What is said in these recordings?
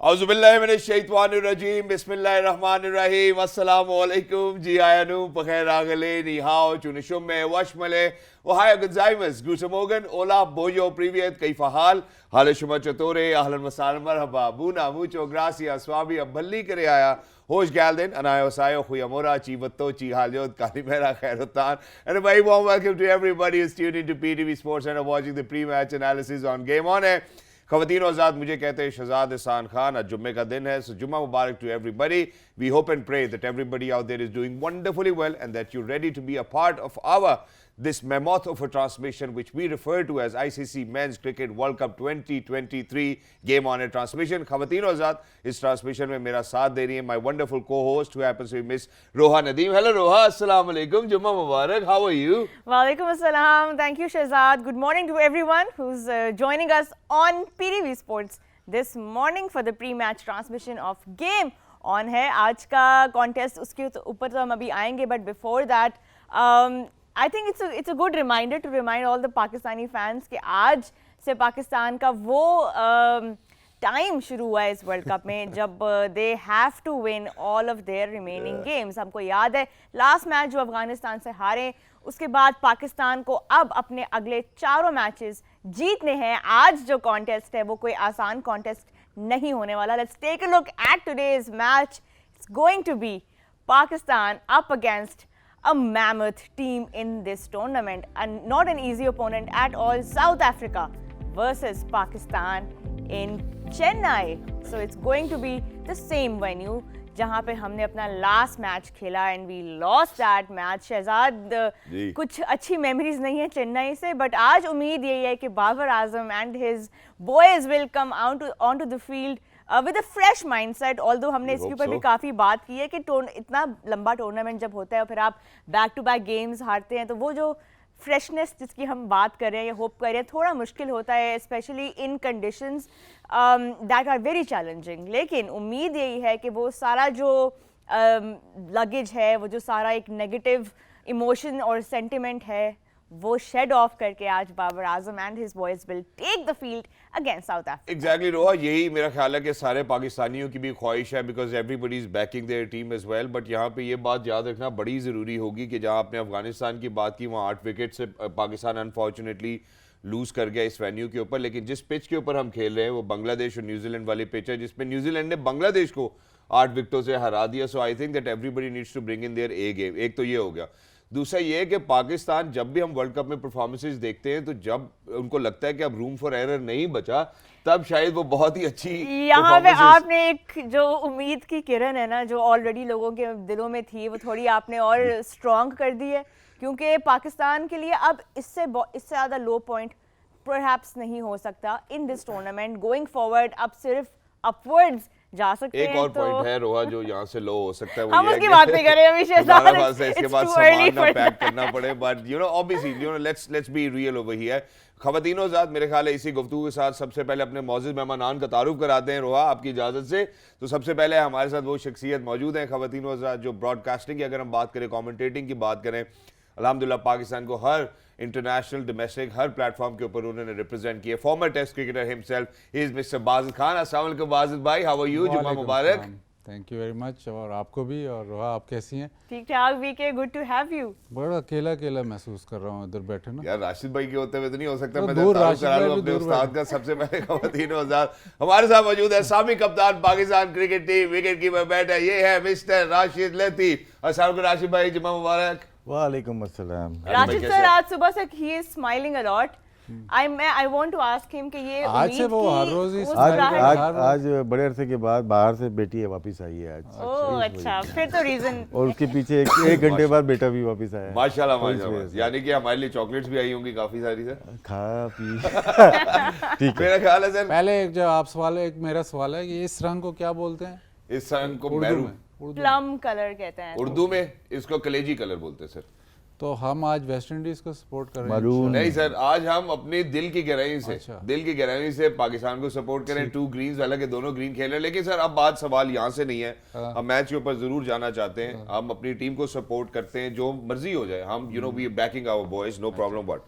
औज़ुबिल्लाहिमिनश्शैतानिर्रजीम बिस्मिल्लाहिर्रहमानिर्रहीम अस्सलामु अलैकुम जी आयानु बखैर आगले निहाओ चुनशुमे वशमले वहाय गजाइमस गूटे मोगन ओला बोयो प्रीवियत कैफा हाल शुमा चतोरे अहलन वसाहलन मरहबा बूना मुचो ग्रासिया स्वाबी अब्बली करे आया होश गैलदेन अनायो सायो खुयामोरा चीवत्तो ची हालियोत कालीमेरा खैरुतान and a very warm welcome to everybody who's tuned into PTV Sports and are watching the pre-match analysis on Game On है ख़वातीन और आज़ाद मुझे कहते हैं शहजाद एहसान खान आज जुम्मे का दिन है सो जुम्मा मुबारक to everybody we hope and pray that everybody out there is doing wonderfully well and that you ready to be a part of our this mammoth of a transmission which we refer to as ICC Men's Cricket World Cup 2023 Game On Air transmission. Khawateen और आज़ाद इस transmission में मेरा साथ दे रही है my wonderful co-host who happens to be Miss Roha Nadeem. Hello Roha, Assalamu alaikum, Jummah Mubarak. How are you? Walaikum assalam. Thank you Shahzad. Good morning to everyone who's joining us on PTV Sports this morning for the pre-match transmission of Game On है. आज का contest उसके ऊपर तो हम अभी आएंगे but before that I think it's a good reminder to remind all the Pakistani fans कि आज से पाकिस्तान का वो टाइम शुरू हुआ है इस वर्ल्ड कप में जब they have to win all of their remaining games. हमको याद है लास्ट मैच जो अफगानिस्तान से हारे उसके बाद पाकिस्तान को अब अपने अगले चारों मैचेस जीतने हैं. आज जो कॉन्टेस्ट है वो कोई आसान कॉन्टेस्ट नहीं होने वाला. Let's take a look at today's match. It's going to be Pakistan up against a mammoth team in this tournament and not an easy opponent at all. South Africa versus Pakistan in Chennai. So it's going to be the same venue जहाँ पे हमने अपना last match खेला and we lost that match. Shahzad कुछ अच्छी memories नहीं है चेन्नई से बट आज उम्मीद यही है कि Babar Azam and his boys will come on to the field with a fresh mindset. Although हमने इसके ऊपर भी काफ़ी बात की है कि इतना लंबा टूर्नामेंट जब होता है और फिर आप बैक टू बैक गेम्स हारते हैं तो वो जो फ्रेशनेस जिसकी हम बात कर रहे हैं या होप कर रहे हैं थोड़ा मुश्किल होता है especially in conditions that are very challenging. लेकिन उम्मीद यही है कि वो सारा जो लगेज है वो जो सारा एक नेगेटिव इमोशन और सेंटिमेंट है वो शेड ऑफ करके आज Babar Azam and his boys will take the field against South Africa. Exactly Roha, यही मेरा ख्याल है कि सारे पाकिस्तानियों की भी ख्वाहिश है because everybody is backing their team as well. But यहाँ पे ये बात याद रखना बड़ी ज़रूरी होगी कि जहाँ आपने अफगानिस्तान की बात की वहाँ 8 विकेट से पाकिस्तान अनफॉर्चुनेटली लूज कर गया इस वेन्यू के ऊपर. लेकिन जिस पिच के ऊपर हम खेल रहे हैं वो बांग्लादेश और न्यूजीलैंड वाली पिच है जिसमें न्यूजीलैंड ने बांग्लादेश को 8 विकेटों से हरा दिया. So I think that everybody needs to bring in their A game. एक तो ये हो गया. दूसरा ये है कि पाकिस्तान जब भी हम वर्ल्ड कप में परफॉर्मेंसेस देखते हैं तो जब उनको लगता है कि अब रूम फॉर एरर नहीं बचा तब शायद वो बहुत ही अच्छी यहाँ पे आपने एक जो उम्मीद की किरण है ना जो ऑलरेडी लोगों के दिलों में थी वो थोड़ी आपने और स्ट्रॉन्ग कर दी है क्योंकि पाकिस्तान के लिए अब इससे ज़्यादा लो पॉइंट परहैप्स नहीं हो सकता in this tournament. Going forward अब सिर्फ अपवर्ड्स जा सकते हैं. एक और तो पॉइंट है रोहा जो यहाँ से लो हो सकता है वो हम उसकी बात नहीं करें अभी शहजाद. इसके बाद सामान ना पैक करना पड़े but you know obviously let's be real over here. ख़वातीन और आज़ाद मेरे ख्याल है इसी गुफ्तगू के साथ सबसे पहले अपने मौजूद मेहमानान का तारुफ कराते हैं रोहा आपकी इजाज़त से. तो सबसे पहले हमारे साथ वो शख्सियत मौजूद हैं ख़वातीन और आज़ाद जो ब्रॉडकास्टिंग की अगर हम बात करें कॉमेंटेटिंग की बात करें अल्हम्दुलिल्लाह पाकिस्तान को हर इंटरनेशनल डोमेस्टिक हर प्लेटफॉर्म के ऊपर उन्होंने रिप्रेजेंट किया. Former test cricketer himself is mister Bajid Khan. अस्सलाम वालेकुम बाजिद भाई, हाउ आर यू? जुम्मा मुबारक. Thank you very much. और आपको भी. और रोहा आप कैसी हैं? ठीक ठाक वीके. Good to have you. बड़ा अकेला अकेला महसूस कर रहा हूँ इधर बैठे ना. यार राशिद भाई के होते हुए तो नहीं हो सकता. तो मैं दूर तारुफ करा लूं अपने उस्ताद का. सबसे पहले ख़वातीन और आज़ाद हमारे साथ मौजूद है सामी कप्तान Pakistan cricket team wicket keeper बैठा ये है मिस्टर राशिद लतीफ़. अस्सलाम वालेकुम राशिद भाई, जुम्मा मुबारक. वालेकुम अस्सलाम. राशिद सर आज सुबह से he is smiling a lot. I want to ask him कि ये आज से वो हर रोज ही आज बड़े अरसे के बाद बाहर से बेटी है वापस आई है आज. ओह अच्छा, फिर तो रीजन. और उसके पीछे एक घंटे बाद बेटा भी वापस आया. माशाल्लाह माशाल्लाह. यानी कि हमारे लिए चॉकलेट्स भी आई होंगी काफी सारी सर. खा पी ठीक है. मेरा ख्याल है सर पहले एक जो आप सवाल है एक मेरा सवाल है कि इस रंग को क्या बोलते हैं? इस रंग को मैरून प्लम कलर कहते हैं. उर्दू में इसको कलेजी कलर बोलते हैं सर. तो हम आज वेस्ट इंडीज को सपोर्ट कर रहे हैं? नहीं सर, आज हम अपने दिल की गहराई से दिल की गहराई से पाकिस्तान को सपोर्ट करें. 2 ग्रीन्स, हालांकि दोनों ग्रीन खेल रहे हैं. लेकिन सर अब बात सवाल यहाँ से नहीं है. हम मैच के ऊपर जरूर जाना चाहते हैं. हम अपनी टीम को सपोर्ट करते हैं जो मर्जी हो जाए. हम you know we backing our boys, no problem. But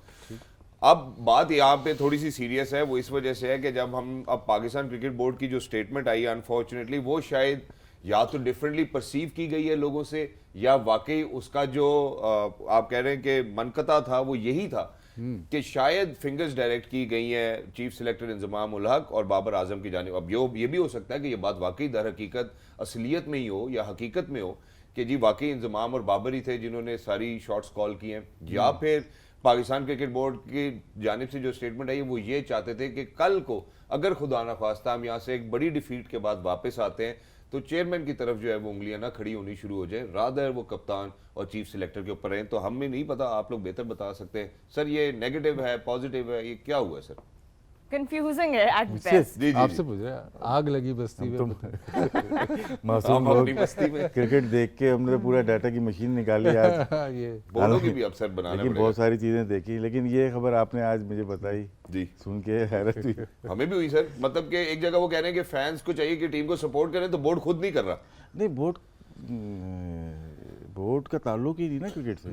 अब बात यहाँ पे थोड़ी सी सीरियस है, वो इस वजह से है कि जब हम अब पाकिस्तान क्रिकेट बोर्ड की जो स्टेटमेंट आई है अनफॉर्चुनेटली वो शायद या तो डिफरेंटली परसीव की गई है लोगों से, या वाकई उसका जो आप कह रहे हैं कि मनकता था वो यही था कि शायद फिंगर्स डायरेक्ट की गई हैं चीफ सिलेक्टर इंजमाम उल हक और बाबर आजम की जानिब। अब ये भी हो सकता है कि ये बात वाकई दर हकीकत असलियत में ही हो या हकीकत में हो कि जी वाकई इंजमाम और बाबर ही थे जिन्होंने सारी शॉट्स कॉल की हैं, या फिर पाकिस्तान क्रिकेट बोर्ड की जानिब से जो स्टेटमेंट आई है वो ये चाहते थे कि कल को अगर खुदा न ख्वास्ता हम यहाँ से एक बड़ी डिफीट के बाद वापस आते हैं तो चेयरमैन की तरफ जो है वो उंगलियां ना खड़ी होनी शुरू हो जाए, रादर वो कप्तान और चीफ सिलेक्टर के ऊपर हैं। तो हमें नहीं पता, आप लोग बेहतर बता सकते हैं सर, ये नेगेटिव है पॉजिटिव है, ये क्या हुआ है सर? कंफ्यूजिंग है एट बेस्ट। जी जी आपसे पूछ रहे हैं, आग लगी बस्ती में मासूम आप अपनी लोग बस्ती में क्रिकेट देख के हमने तो पूरा डाटा की मशीन निकाली आज। ये बोलो की भी अफसर बनाना लेकिन पड़ेगा। बहुत सारी चीजें देखी, लेकिन ये खबर आपने आज मुझे बताई, जी सुन के हैरत हुई। हमें भी हुई सर, मतलब कि एक जगह वो कह रहे हैं कि फैंस को चाहिए कि टीम को सपोर्ट करें तो बोर्ड खुद नहीं कर रहा। नहीं, बोर्ड का ताल्लुक ही नहीं ना क्रिकेट से।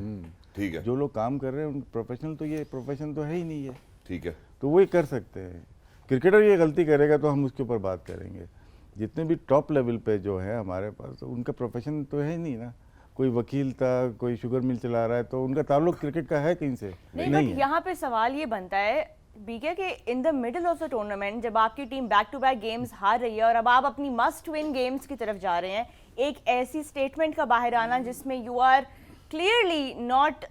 ठीक है, जो लोग काम कर रहे हैं प्रोफेशनल, तो ये प्रोफेशन तो है ही नहीं है, ठीक है, तो वही कर सकते हैं। क्रिकेटर ये गलती करेगा तो हम उसके ऊपर बात करेंगे। जितने भी टॉप लेवल पे जो है हमारे पास, तो उनका प्रोफेशन तो है ही नहीं ना। कोई वकील था, कोई शुगर मिल चला रहा है, तो उनका ताल्लुक क्रिकेट का है कहीं से? नहीं, नहीं बट है। यहाँ पे सवाल ये बनता है बीके कि in the middle of the tournament जब आपकी team back to back games हार रही है और अब आप अपनी मस्ट विन गेम्स की तरफ जा रहे हैं, एक ऐसी स्टेटमेंट का बाहर आना जिसमें you are clearly not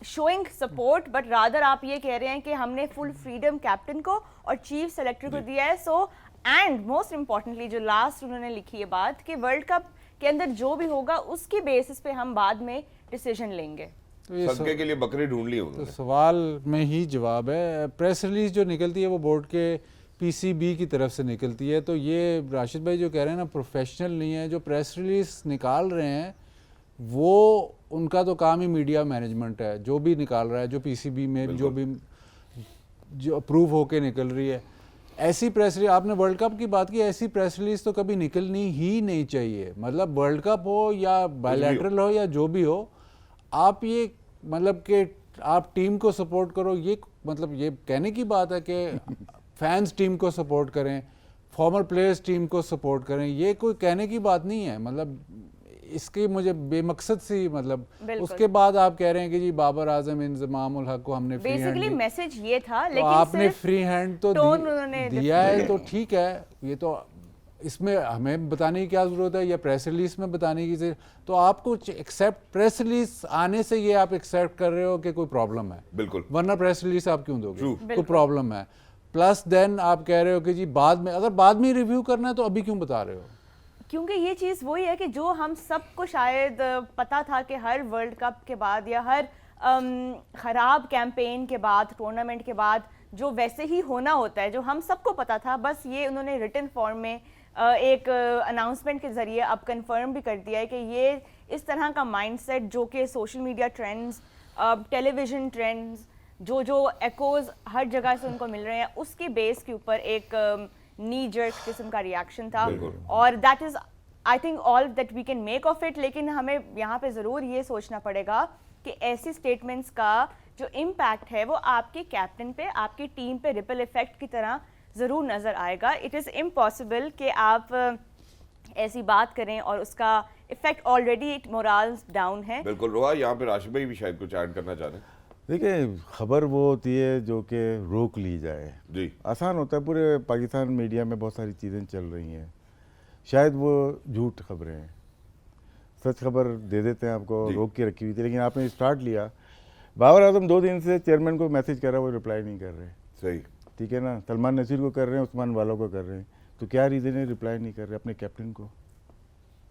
showing support but rather आप ये कह रहे हैं कि हमने फुल फ्रीडम कैप्टन को और चीफ सेलेक्टर को दिया है। सो एंड मोस्ट इंपॉर्टेंटली जो लास्ट उन्होंने लिखी है बात कि वर्ल्ड कप के अंदर जो भी होगा उसकी बेसिस पे हम बाद में डिसीजन लेंगे। तो ये सदके के लिए बकरी ढूंढ ली तो उन्होंने। सवाल में ही जवाब है। प्रेस रिलीज जो निकलती है वो बोर्ड के पीसीबी की तरफ से निकलती है, तो ये राशिद भाई जो कह रहे हैं ना प्रोफेशनल नहीं है, जो प्रेस रिलीज निकाल रहे हैं वो उनका तो काम ही मीडिया मैनेजमेंट है, जो भी निकाल रहा है, जो पीसीबी में जो भी जो अप्रूव होके निकल रही है। ऐसी प्रेस रिलीज, आपने वर्ल्ड कप की बात की, ऐसी प्रेस रिलीज तो कभी निकलनी ही नहीं चाहिए। मतलब वर्ल्ड कप हो या बायलैटरल हो या जो भी हो, आप ये मतलब कि आप टीम को सपोर्ट करो, ये मतलब ये कहने की बात है कि फैंस टीम को सपोर्ट करें, फॉर्मर प्लेयर्स टीम को सपोर्ट करें, ये कोई कहने की बात नहीं है। मतलब इसकी मुझे बेमकसद सी मतलब उसके बाद आप कह रहे हैं कि जी बाबर आजम इंजमाम उल हक को हमने free hand basically the. Message ये था, तो लेकिन आपने सिर्फ फ्री हैंड तो टोन उन्होंने दिया है, तो ठीक है। ये तो इसमें हमें बताने की क्या जरूरत है या प्रेस रिलीज में बताने की जरूरत? तो आपको एक्सेप्ट प्रेस रिलीज आने से ये आप एक्सेप्ट कर रहे हो कि कोई प्रॉब्लम है, बिल्कुल, वरना प्रेस रिलीज आप क्यों दोगे? True. कोई प्रॉब्लम है। प्लस देन आप कह रहे हो कि जी बाद में, अगर बाद में रिव्यू करना है तो अभी क्यों बता रहे हो? क्योंकि ये चीज़ वही है कि जो हम सबको शायद पता था कि हर वर्ल्ड कप के बाद या हर ख़राब कैंपेन के बाद, टूर्नामेंट के बाद जो वैसे ही होना होता है, जो हम सबको पता था, बस ये उन्होंने रिटन फॉर्म में एक अनाउंसमेंट के ज़रिए अब कंफर्म भी कर दिया है कि ये इस तरह का माइंडसेट जो कि social media trends, television trends, जो एकोज हर जगह से उनको मिल रहे हैं, उसके बेस के ऊपर एक नी जर्क किस्म का रिएक्शन था। और that is I think all that we can make of it. लेकिन हमें यहाँ पे ज़रूर ये सोचना पड़ेगा कि ऐसी स्टेटमेंट्स का जो इम्पैक्ट है वो आपके कैप्टन पे, आपकी टीम पे रिपल इफेक्ट की तरह ज़रूर नज़र आएगा। इट इज़ इम्पॉसिबल कि आप ऐसी बात करें और उसका इफेक्ट ऑलरेडी मोरल्स डाउन है। बिल्कुल। रोहा, यहाँ पे राशिद भाई भी शायद कुछ ऐड करना चाह रहे हैं। देखिए, खबर वो होती है जो कि रोक ली जाए। जी, आसान होता है, पूरे पाकिस्तान मीडिया में बहुत सारी चीज़ें चल रही हैं, शायद वो झूठ खबरें हैं, सच खबर दे देते हैं आपको, रोक के रखी हुई थी। लेकिन आपने स्टार्ट लिया, बाबर आजम 2 दिन से चेयरमैन को मैसेज कर रहा है, वो रिप्लाई नहीं कर रहे। सही, ठीक है ना, सलमान नसीर को कर रहे हैं, उस्मान वालों को कर रहे हैं, तो क्या रीज़न है रिप्लाई नहीं कर रहे अपने कैप्टन को?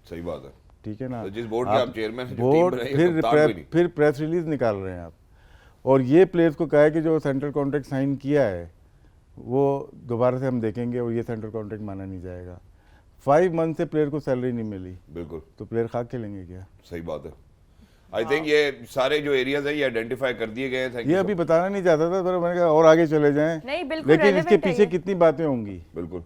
सही बात है। ठीक है ना, तो जिस बोर्ड के आप चेयरमैन हैं, जो टीम बोर्ड बनाई है, कप्तान भी नहीं। फिर प्रेस रिलीज निकाल रहे हैं आप, और ये प्लेयर्स को कहा है कि जो सेंट्रल कॉन्ट्रैक्ट साइन किया है वो दोबारा से हम देखेंगे और ये सेंट्रल कॉन्ट्रैक्ट माना नहीं जाएगा। 5 मंथ से प्लेयर को सैलरी नहीं मिली, बिल्कुल तो प्लेयर खाक खेलेंगे क्या? सही बात है। आई थिंक ये सारे जो एरियाज है ये आइडेंटिफाई कर दिए गए हैं। ये अभी बताना नहीं चाहता था, पर मैंने कहा और आगे चले जाएं। नहीं, बिल्कुल लेकिन इसके relevant है पीछे ये। कितनी बातें होंगी, बिल्कुल,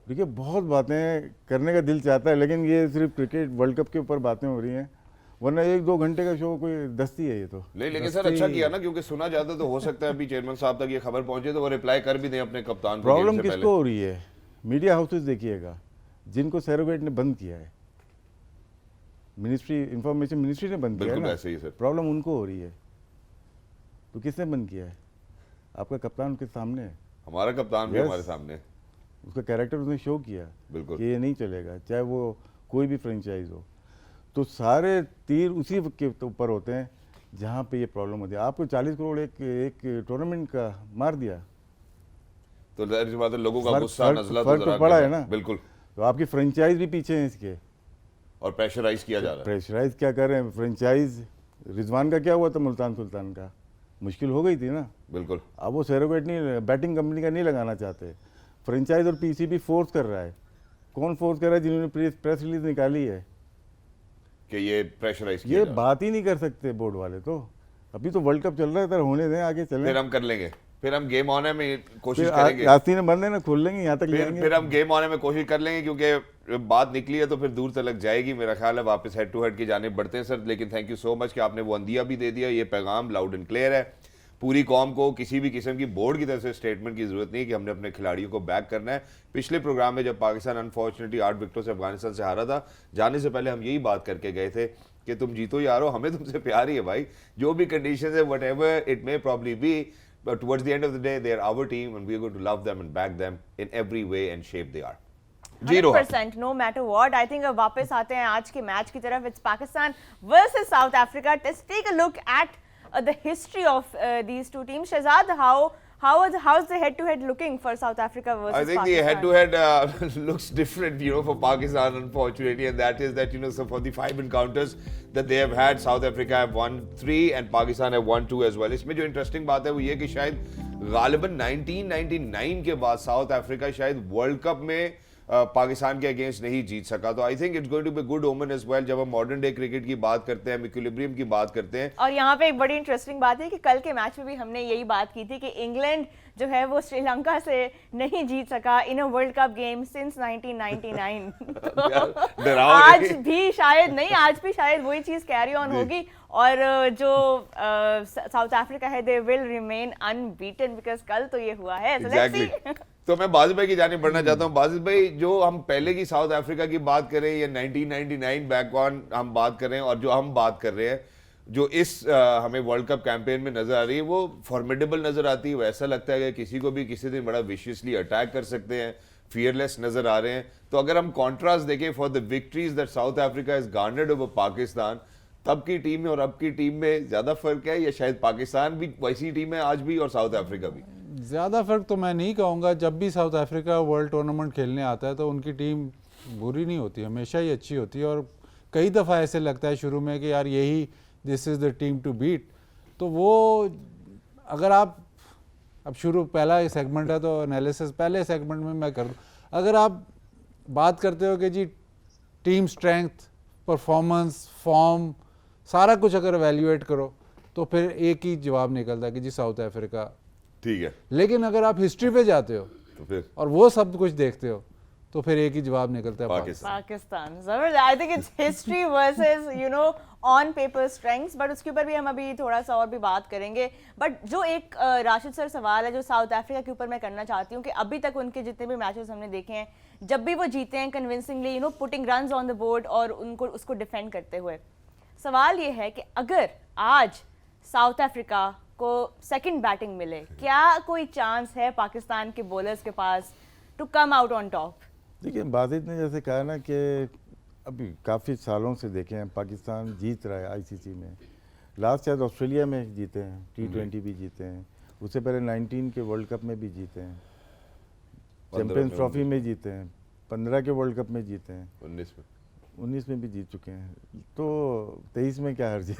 देखिए बहुत बातें करने का दिल चाहता है, लेकिन ये सिर्फ क्रिकेट वर्ल्ड कप के ऊपर बातें हो रही हैं, वरना 1-2 घंटे का शो कोई दस्ती है ये तो। नहीं लेकिन सर अच्छा किया ना, क्योंकि सुना जाता तो हो सकता है अभी चेयरमैन साहब तक ये खबर पहुंचे तो वो रिप्लाई कर भी दें अपने कप्तान को प्रॉब्लम गेम से किसको हो रही है? मीडिया हाउसेस देखिएगा, जिनको सरोगेट ने बंद किया है, मिनिस्ट्री इंफॉर्मेशन मिनिस्ट्री ने बंद किया है बिल्कुल ना, ऐसे ही सर। प्रॉब्लम उनको हो रही है। तो किसने बंद किया है? आपका कप्तान उनके सामने है, हमारा कप्तान भी Yes. हमारे सामने है। उसका कैरेक्टर उसने शो किया बिल्कुल। कि ये नहीं चलेगा, चाहे वो कोई भी फ्रेंचाइज हो। तो सारे तीर उसी के ऊपर होते हैं जहाँ पे ये प्रॉब्लम होती है। आपको 40 करोड़ एक टूर्नामेंट का मार दिया, तो जाहिर सी बात है लोगों का फर्क- गुस्सा फर्क- नजला फर्क तो जरा पड़ा कम है ना। बिल्कुल। तो आपकी फ्रेंचाइज भी पीछे हैं इसके। और प्रेशराइज किया जा रहा है। प्रेशराइज क्या कर रहे हैं? फ्रेंचाइज रिजवान का क्या हुआ था मुल्तान सुल्तान का? मुश्किल हो गई थी ना। बिल्कुल। अब वो सरोगेट नहीं, बैटिंग कंपनी का नहीं लगाना चाहते। फ्रेंचाइज और पीसीबी फोर्स कर रहा है। कौन फोर्स कर रहा है? जिन्होंने प्रेस रिलीज निकाली है। कि ये प्रेशराइज किया ये जा रहा है। बात ही नहीं कर सकते बोर्ड वाले तो। अभी तो वर्ल्ड कप चल रहा है, इधर होने दें, आगे चलें। फिर हम कर लेंगे, फिर हम गेम ऑन में कोशिश फिर करेंगे। आस्तीन बंद है ना, खोल लेंगे, यहाँ तक ले आएंगे। फिर हम गेम ऑन में कोशिश कर लेंगे, क्योंकि बात निकली है तो फिर दूर तक जाएगी। मेरा ख्याल है वापस हेड टू हेड की जाने बढ़ते हैं सर। लेकिन थैंक यू सो मच कि आपने वो अंदिया भी दे दिया। ये पैगाम लाउड एंड क्लियर है। पूरी कौम को किसी भी किस्म की बोर्ड की तरफ से स्टेटमेंट की जरूरत नहीं कि हमने अपने खिलाड़ियों को बैक करना है। पिछले प्रोग्राम में जब पाकिस्तान अनफॉर्चुनेटली 8 विकेटों से अफगानिस्तान से हारा था, जाने से पहले हम यही बात करके गए थे कि तुम जीतो यारो, हमें तुमसे प्यार ही है भाई। जो भी कंडीशन है, what ever it may probably be, but towards the end of the day they are our team and we are going to love them and back them in every way and shape they are. 100% no matter what. I think अब वापस आते हैं आज के match की तरफ. It's Pakistan versus South Africa. Let's take a look at the history of these two teams. Shahzad, how's the head-to-head looking for South Africa versus I think the Pakistan? head-to-head looks different, for Pakistan, unfortunately, and that is that, so for the 5 encounters that they have had, South Africa have won 3 and Pakistan have won 2 as well. इसमें जो interesting बात है वो ये कि शायद गालिबन 1999 के बाद साउथ अफ्रीका शायद वर्ल्ड कप में पाकिस्तान के अगेंस्ट नहीं जीत सका। तो I think it's going to be good omen as well जब हम मॉडर्न डे क्रिकेट की बात करते हैं, इक्विलिब्रियम की बात करते हैं। और यहाँ पे एक बड़ी इंटरेस्टिंग बात है कि कल के मैच में भी हमने यही बात की थी कि इंग्लैंड जो है वो श्रीलंका से नहीं जीत सका in a world cup game since 1999। तो आज भी शायद वही चीज कैरी ऑन होगी और जो साउथ अफ्रीका है they will remain unbeaten because कल तो ये हुआ है। So let's see. तो मैं बाजिद भाई की जानिब बढ़ना चाहता हूँ। बाजिद भाई, जो हम पहले की साउथ अफ्रीका की बात करें या 1999 बैक ऑन हम बात करें और जो हम बात कर रहे हैं, जो इस हमें वर्ल्ड कप कैंपेन में नजर आ रही है वो फॉर्मिडेबल नजर आती है। वैसा लगता है कि किसी को भी किसी दिन बड़ा विशियसली अटैक कर सकते हैं, फियरलेस नजर आ रहे हैं। तो अगर हम कॉन्ट्रास्ट देखें for the victories that South Africa is garnered over Pakistan, तब की टीम में और अब की टीम में ज्यादा फर्क है या शायद पाकिस्तान भी वैसी टीम है आज भी और साउथ अफ्रीका भी? ज़्यादा फ़र्क तो मैं नहीं कहूँगा। जब भी साउथ अफ्रीका वर्ल्ड टूर्नामेंट खेलने आता है तो उनकी टीम बुरी नहीं होती, हमेशा ही अच्छी होती है। और कई दफ़ा ऐसे लगता है शुरू में कि यार यही this is the team to beat. तो वो अगर आप अब पहला सेगमेंट है तो एनालिसिस पहले सेगमेंट में मैं कर दूँ। अगर आप बात करते हो कि जी टीम स्ट्रेंथ, परफॉर्मेंस, फॉर्म, सारा कुछ अगर एवेल्यूएट करो तो फिर एक ही जवाब निकलता है कि जी साउथ अफ्रीका ठीक है। लेकिन अगर आप हिस्ट्री पे जाते हो तो फिर और वो सब कुछ देखते हो तो फिर एक ही जवाब निकलता है पाकिस्तान। जबरदस्त। आई think it's history versus on paper strengths, but उसके ऊपर भी हम अभी थोड़ा सा और भी बात करेंगे। बट जो एक राशिद सर सवाल है जो साउथ अफ्रीका के ऊपर मैं करना चाहती हूँ कि अभी तक उनके जितने भी मैचेस हमने देखे हैं, जब भी वो जीते हैं convincingly, putting runs on the board और उनको उसको डिफेंड करते हुए। सवाल ये है कि अगर आज साउथ अफ्रीका को सेकंड बैटिंग मिले, क्या कोई चांस है पाकिस्तान के बॉलर्स के पास to come out on top? देखिए, बाजिद ने जैसे कहा ना कि अभी काफ़ी सालों से देखे हैं पाकिस्तान जीत रहा है आईसीसी में। लास्ट शायद ऑस्ट्रेलिया में जीते हैं, T20 भी जीते हैं, उससे पहले 19 के वर्ल्ड कप में भी जीते हैं, चैंपियंस ट्रॉफी में जीते हैं, 15 के वर्ल्ड कप में जीते हैं, 19 में भी जीत चुके हैं। तो 23 में क्या हर्ज है?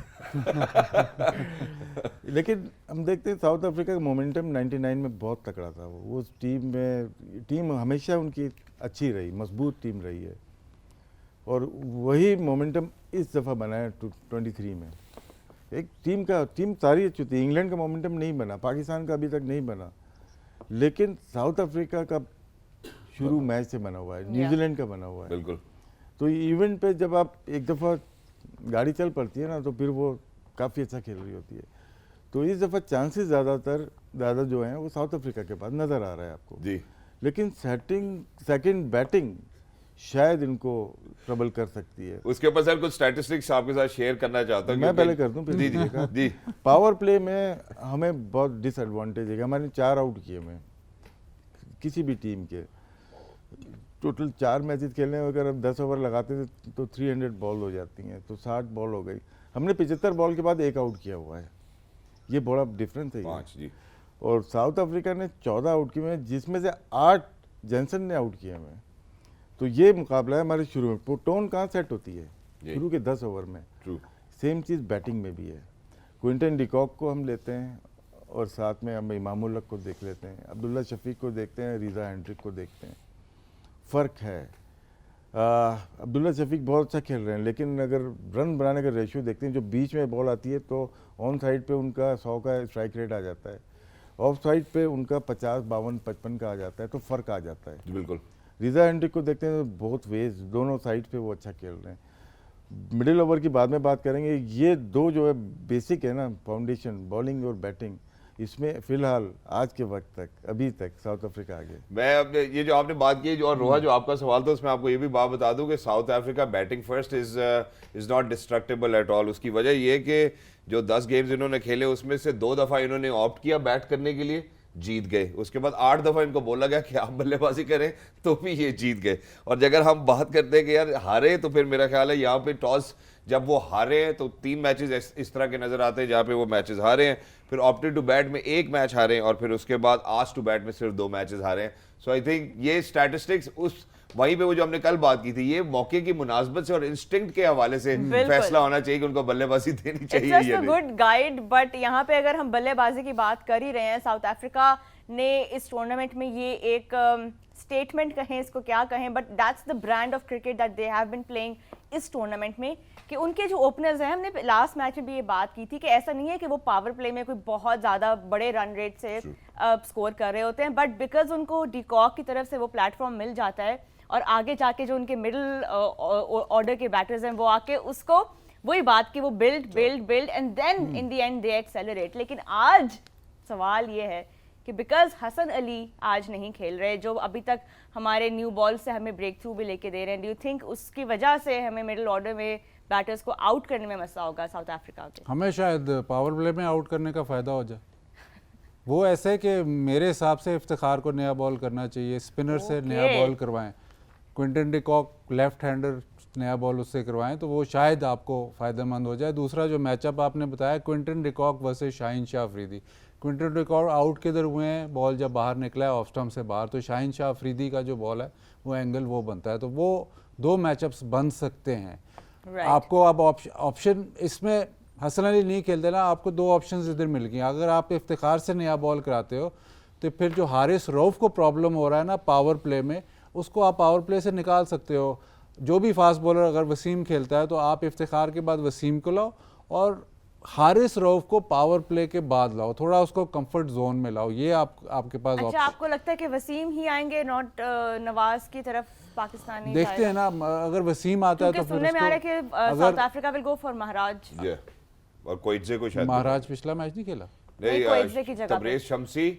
लेकिन हम देखते हैं साउथ अफ्रीका का मोमेंटम 99 में बहुत तकड़ा था। वो उस टीम हमेशा उनकी अच्छी रही, मजबूत टीम रही है और वही मोमेंटम इस दफ़ा बना है 23 में। एक टीम सारी अच्छी थी। इंग्लैंड का मोमेंटम नहीं बना, पाकिस्तान का अभी तक नहीं बना, लेकिन साउथ अफ्रीका का शुरू मैच से बना हुआ है, न्यूजीलैंड का बना हुआ है। बिल्कुल। तो इवेंट पे जब आप एक दफ़ा गाड़ी चल पड़ती है ना तो फिर वो काफ़ी अच्छा खेल रही होती है। तो इस दफ़ा चांसेस ज़्यादा जो हैं वो साउथ अफ्रीका के पास नज़र आ रहा है आपको जी। लेकिन सेकंड बैटिंग शायद इनको ट्रबल कर सकती है। उसके ऊपर सर कुछ स्टैटिस्टिक्स आपके साथ शेयर करना चाहता हूँ। मैं पहले कर दूं फिर जी दीजिएगा। जी पावर प्ले में हमें बहुत डिसएडवांटेज है। हमारे 4 आउट किए में किसी भी टीम के टोटल 4 मैचेस खेलने में अगर हम 10 ओवर लगाते थे तो 300 बॉल हो जाती हैं, तो 60 बॉल हो गई। हमने 75 बॉल के बाद 1 आउट किया हुआ है, ये बड़ा डिफरेंस है। 5 जी। और साउथ अफ्रीका ने 14 आउट किए हैं जिसमें से 8 जॉनसन ने आउट किए हैं। तो ये मुकाबला है हमारे शुरू में। टोन कहाँ सेट होती है शुरू के 10 ओवर में। ट्रू। सेम चीज़ बैटिंग में भी है। क्विंटन डिकॉक को हम लेते हैं और साथ में हम इमामुल हक को देख लेते हैं, अब्दुल्ला शफीक को देखते हैं, रिजा हेंड्रिक को देखते हैं। फ़र्क है अब्दुल्ला शफीक बहुत अच्छा खेल रहे हैं लेकिन अगर रन बनाने का रेशियो देखते हैं, जो बीच में बॉल आती है तो ऑन साइड पे उनका 100 का स्ट्राइक रेट आ जाता है, ऑफ साइड पे उनका 50, 52, 55 का आ जाता है, तो फ़र्क आ जाता है। बिल्कुल। रिजा हेंड्रिक को देखते हैं तो बहुत वेज दोनों साइड पे वो अच्छा खेल रहे हैं। मिडिल ओवर की बाद में बात करेंगे। ये दो जो है बेसिक है ना, फाउंडेशन बॉलिंग और बैटिंग, इसमें फिलहाल आज के वक्त तक अभी तक साउथ अफ्रीका आगे। मैं अपने ये जो आपने बात की और रोहा जो आपका सवाल था उसमें आपको ये भी बात बता दूं कि South Africa batting first is not destructible at all. उसकी वजह ये कि जो 10 गेम्स इन्होंने खेले उसमें से 2 दफ़ा इन्होंने ऑप्ट किया बैट करने के लिए, जीत गए। उसके बाद 8 दफ़ा इनको बोला गया कि आप बल्लेबाजी करें तो भी ये जीत गए। और अगर हम बात करते हैं कि यार हारे, तो फिर मेरा ख्याल है यहाँ पे टॉस जब वो हारे हैं तो 3 मैचेस इस तरह के नजर आते हैं जहाँ पे वो मैचेस हारे हैं, फिर ऑप्टेड टू बैट में 1 मैच हारे हैं और फिर उसके बाद आस्क्ड टू बैट में सिर्फ 2 मैचेस हारे हैं। सो आई थिंक ये स्टैटिस्टिक्स उस वहीं पे वो जो हमने कल बात की थी, ये मौके की मुनासबत से और इंस्टिंक्ट के हवाले से फैसला होना चाहिए कि उनको बल्लेबाजी देनी चाहिए या नहीं। गुड गाइड, बट यहाँ पे अगर हम बल्लेबाजी की बात कर ही रहे हैं, साउथ अफ्रीका ने इस टूर्नामेंट में ये एक स्टेटमेंट कहें, इसको क्या कहें, but that's the brand of cricket that they have been playing इस टूर्नामेंट में, कि उनके जो ओपनर्स हैं, हमने लास्ट मैच में भी ये बात की थी कि ऐसा नहीं है कि वो पावर प्ले में कोई बहुत ज़्यादा बड़े रन रेट से स्कोर कर रहे होते हैं, बट बिकॉज उनको डिकॉक की तरफ से वो प्लेटफॉर्म मिल जाता है और आगे जाके जो उनके मिडिल ऑर्डर के बैटर्स हैं वो आके उसको वही बात कि वो build and then in the end they accelerate. लेकिन आज सवाल ये है कि बिकॉज हसन अली आज नहीं खेल रहे, जो अभी तक हमारे न्यू बॉल से हमें ब्रेक थ्रू भी लेके दे रहे हैं, डू यू थिंक उसकी वजह से हमें मिडिल ऑर्डर में बैटर्स को आउट करने में मसला होगा साउथ अफ्रीका के? हमें शायद पावर प्ले में आउट करने का फ़ायदा हो जाए। वो ऐसे कि मेरे हिसाब से इफ्तिखार को नया बॉल करना चाहिए, स्पिनर से नया बॉल करवाएं, क्विंटन डिकॉक लेफ्ट हैंडर नया बॉल उससे करवाएं तो वो शायद आपको फ़ायदेमंद हो जाए। दूसरा जो मैचअप आपने बताया Quinton de Kock versus Shaheen Shah Afridi, Quinton de Kock out किधर हुए हैं, बॉल जब बाहर निकला है ऑफ स्टंप से बाहर, तो शाहीन शाह अफरीदी का जो बॉल है वो एंगल वो बनता है, तो वो 2 मैचअप्स बन सकते हैं। आपको अब ऑप्शन इसमें हसन अली नहीं खेलते ना, आपको 2 ऑप्शंस इधर मिल गई। अगर आप इफ्तिखार से नया बॉल कराते हो तो फिर जो हारिस रऊफ को प्रॉब्लम हो रहा है ना पावर प्ले में, उसको आप पावर प्ले से निकाल सकते हो। जो भी फास्ट बॉलर अगर वसीम खेलता है तो आप इफ्तिखार के बाद वसीम को लाओ और हारिस रऊफ को पावर प्ले के बाद लाओ, थोड़ा उसको कंफर्ट जोन में लाओ। ये आपके पास अच्छा, आपको लगता है कि वसीम ही आएंगे, नॉट नवाज की तरफ पाकिस्तानी? देखते हैं ना, अगर वसीम आता है तो सुनने में आ रहा है कि South Africa will go for Maharaj और कोइट्जे को शायद महाराज पिछला मैच नहीं खेला, कोइट्जे की जगह तबरेज शमसी,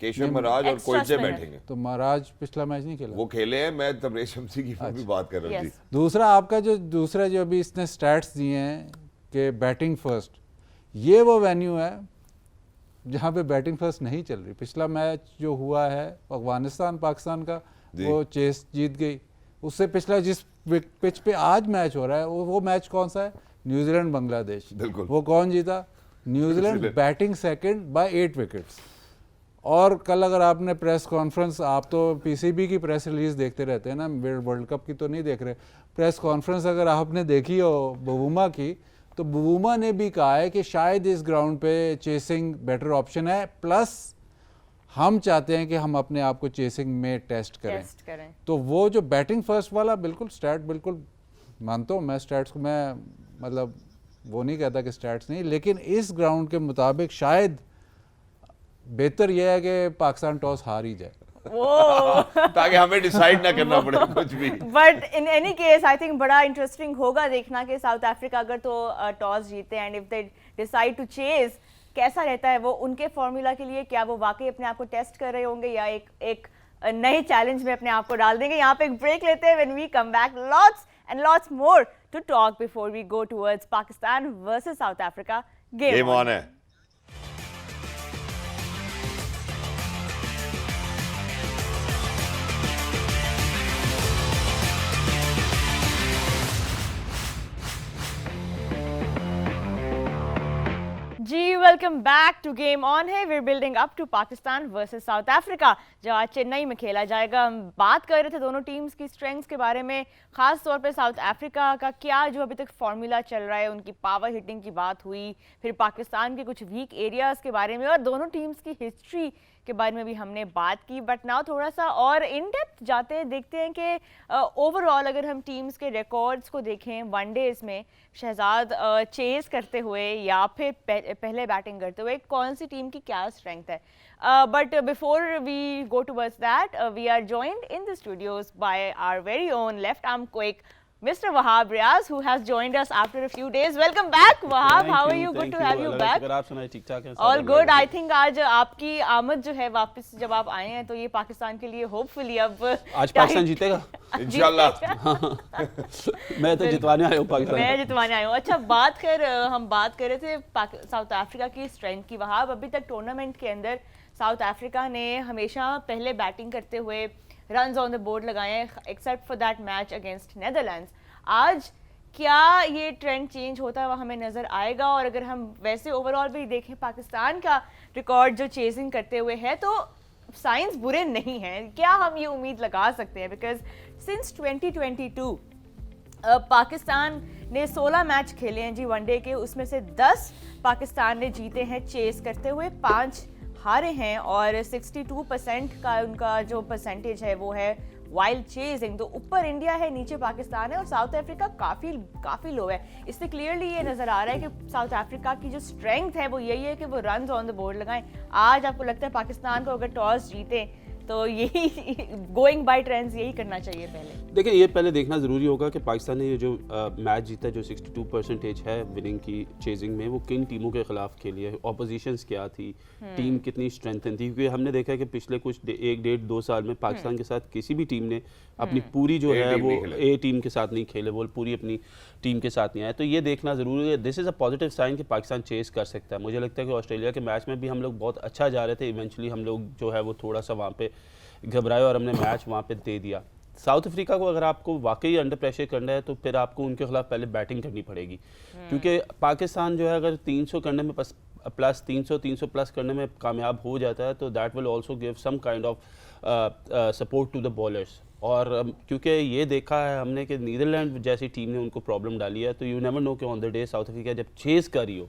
केशव महाराज और कोइट्जे बैठेंगे। तो महाराज पिछला मैच नहीं खेला, वो खेले हैं। मैं तबरेज शमसी की भी बात कर रहा हूँ। दूसरा आपका दूसरा जो अभी इसने स्टैट्स दिए हैं कि बैटिंग फर्स्ट, ये वो वेन्यू है जहाँ पे बैटिंग फर्स्ट नहीं चल रही। पिछला मैच जो हुआ है अफगानिस्तान पाकिस्तान का, वो चेस जीत गई। उससे पिछला जिस पिच पे आज मैच हो रहा है वो मैच कौन सा है? न्यूजीलैंड बांग्लादेश। बिल्कुल। वो कौन जीता? New Zealand batting second by 8 wickets. और कल अगर आपने प्रेस कॉन्फ्रेंस, आप तो पीसीबी की प्रेस रिलीज देखते रहते हैं ना, वर्ल्ड कप की तो नहीं देख रहे, प्रेस कॉन्फ्रेंस अगर आपने देखी हो बवूमा की, तो बवूमा ने भी कहा है कि शायद इस ग्राउंड पे चेसिंग बेटर ऑप्शन है, प्लस हम चाहते हैं कि हम अपने आप को चेसिंग में टेस्ट करें। तो वो जो बैटिंग फर्स्ट वाला बिल्कुल स्टैट, बिल्कुल मानता हूँ मैं स्टैट्स को, मैं मतलब वो नहीं कहता कि स्टैट्स नहीं, लेकिन इस ग्राउंड के मुताबिक शायद बेहतर यह है कि पाकिस्तान टॉस हार ही जाए ताकि हमें डिसाइड ना करना पड़े कुछ भी। But in any case I think बड़ा इंटरेस्टिंग होगा देखना कि साउथ अफ्रीका अगर तो टॉस जीते and if they decide to chase, कैसा रहता है वो उनके फॉर्मूला के लिए, क्या वो वाकई अपने आप को टेस्ट कर रहे होंगे या एक नए चैलेंज में अपने आप को डाल देंगे। यहाँ पे एक ब्रेक लेते हैं, when we come back lots and lots more to talk before we go towards Pakistan versus South Africa game on है। जी welcome back to game on है। We are building up to Pakistan versus South Africa जो आज चेन्नई में खेला जाएगा। हम बात कर रहे थे दोनों टीम्स की स्ट्रेंथ्स के बारे में, खास तौर पे साउथ अफ्रीका का क्या जो अभी तक फॉर्मूला चल रहा है, उनकी पावर हिटिंग की बात हुई, फिर पाकिस्तान के कुछ वीक एरियाज के बारे में और दोनों टीम्स की हिस्ट्री के बारे में भी हमने बात की। बट नाउ थोड़ा सा और इन डेप्थ जाते हैं, देखते हैं कि ओवरऑल अगर हम टीम्स के रिकॉर्ड्स को देखें वनडेज में शहजाद चेस करते हुए या फिर पहले बैटिंग करते हुए कौन सी टीम की क्या स्ट्रेंथ है। But before we go towards that we are joined in the studios by our very own left arm quick Mr. Wahab Riaz, who has joined us after a few days. Welcome back, Wahab. How are you? Good to have you back. अगर आप सुनाए ठीक ठाक हैं। All good. I think आज आपकी आमद जो है वापस जब आप आए हैं तो ये पाकिस्तान के लिए होपफुली अब आज पाकिस्तान जीतेगा इंशाल्लाह। मैं तो जितवाने आया हूँ पाकिस्तान। मैं जितवाने आई हूँ। अच्छा हम बात कर रहे थे साउथ अफ्रीका की स्ट्रेंथ की। वहाब अभी तक टूर्नामेंट के अंदर साउथ अफ्रीका ने हमेशा पहले बैटिंग करते हुए रन्स ऑन द बोर्ड लगाए हैं, except for that match against Netherlands. आज क्या ये ट्रेंड चेंज होता हुआ हमें नज़र आएगा? और अगर हम वैसे ओवरऑल भी देखें पाकिस्तान का रिकॉर्ड जो चेजिंग करते हुए है तो साइंस बुरे नहीं हैं, क्या हम ये उम्मीद लगा सकते हैं? बिकॉज सिंस 2022 पाकिस्तान ने 16 मैच खेले हैं जी वनडे के, उसमें से 10 पाकिस्तान ने जीते हैं चेस करते हुए, 5 हारे हैं और 62% का उनका जो परसेंटेज है वो है वाइल्ड चेजिंग। तो ऊपर इंडिया है, नीचे पाकिस्तान है और साउथ अफ्रीका काफ़ी लो है। इससे क्लियरली ये नज़र आ रहा है कि साउथ अफ्रीका की जो स्ट्रेंथ है वो यही है कि वो रन्स ऑन द बोर्ड लगाएं। आज आपको लगता है पाकिस्तान को अगर टॉस जीते तो यही गोइंग बाय ट्रेंड्स यही करना चाहिए पहले? देखिए ये पहले देखना ज़रूरी होगा कि पाकिस्तान ने ये जो मैच जीता जो 62% है विनिंग की चेजिंग में, वो किन टीमों के खिलाफ खेली है, ऑपोजिशंस क्या थी, टीम कितनी स्ट्रेंथन थी। क्योंकि हमने देखा है कि पिछले कुछ 1-1.5-2 साल में पाकिस्तान के साथ किसी भी टीम ने अपनी पूरी जो है वो ए टीम के साथ नहीं खेले, वो पूरी अपनी टीम के साथ नहीं आए। तो ये देखना ज़रूरी है। This is a positive sign कि पाकिस्तान चेस कर सकता है। मुझे लगता है कि ऑस्ट्रेलिया के मैच में भी हम लोग बहुत अच्छा जा रहे थे, इवेंचुअली हम लोग जो है वो थोड़ा सा वहाँ पे घबराए और हमने मैच वहाँ पे दे दिया। साउथ अफ्रीका को अगर आपको वाकई अंडर प्रेशर करना है तो फिर आपको उनके खिलाफ पहले बैटिंग करनी पड़ेगी, क्योंकि पाकिस्तान जो है अगर 300 करने में प्लस 300 प्लस करने में कामयाब हो जाता है तो that will also give some kind of support to the bowlers. और क्योंकि ये देखा है हमने कि नीदरलैंड जैसी टीम ने उनको प्रॉब्लम डाली है, तो यू नेवर नो कि on the day south Africa जब चेस कर रही हो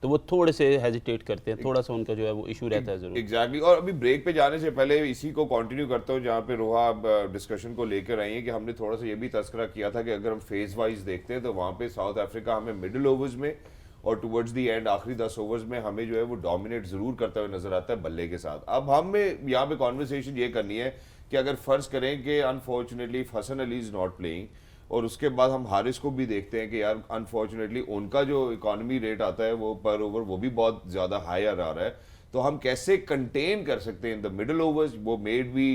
तो वो थोड़े से हेजिटेट करते हैं, थोड़ा सा उनका जो है वो इशू रहता है जरूर। एग्जैक्टली। और अभी ब्रेक पे जाने से पहले इसी को कंटिन्यू करता हूँ जहाँ पे रोहा डिस्कशन को लेकर आई है कि हमने थोड़ा सा ये भी तस्करा किया था कि अगर हम फेज वाइज देखते हैं तो वहाँ पे साउथ अफ्रीका हमें मिडिल ओवर्स में और टुवर्ड्स दी एंड आखिरी 10 ओवर्स में हमें जो है वो डोमिनेट जरूर करता हुआ नजर आता है बल्ले के साथ। अब हमें यहाँ पे कॉन्वर्सेशन ये करनी है कि अगर फर्ज करें कि unfortunately Hasan Ali is not playing और उसके बाद हम हारिस को भी देखते हैं कि यार अनफॉर्चुनेटली उनका जो इकोनॉमी रेट आता है वो पर ओवर वो भी बहुत ज़्यादा हाई आ रहा है, तो हम कैसे कंटेन कर सकते हैं इन द मिडिल ओवर्स? वो मेड भी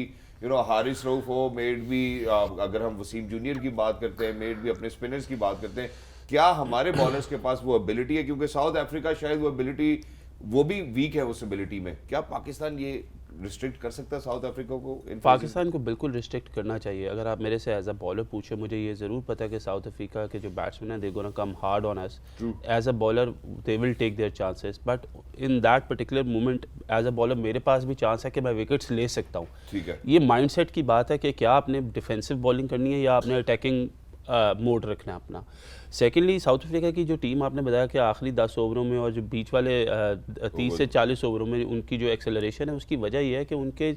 हारिस रऊफ हो, मेड भी अगर हम वसीम जूनियर की बात करते हैं, मेड भी अपने स्पिनर्स की बात करते हैं, क्या हमारे बॉलर्स के पास वो एबिलिटी है? क्योंकि साउथ अफ्रीका शायद वो एबिलिटी वो भी वीक है उस एबिलिटी में। क्या पाकिस्तान ये रिस्ट्रिक्ट कर सकता है साउथ अफ्रीका को? पाकिस्तान को बिल्कुल रिस्ट्रिक्ट करना चाहिए। अगर आप मेरे से एज अ बॉलर पूछे, मुझे ये ज़रूर पता है कि साउथ अफ्रीका के जो बैट्समैन हैं they gonna come hard on us. As a bowler they will take their chances, but in that particular moment as a bowler मेरे पास भी चांस है कि मैं विकेट्स ले सकता हूँ। ठीक है, ये माइंडसेट की बात है कि क्या आपने डिफेंसिव बॉलिंग करनी है या आपने अटैकिंग मोड रखना है अपना। सेकेंडली साउथ अफ्रीका की जो टीम आपने बताया कि आखिरी 10 ओवरों में और जो बीच वाले 30 से 40 ओवरों में उनकी जो एक्सेलरेशन है, उसकी वजह यह है कि उनके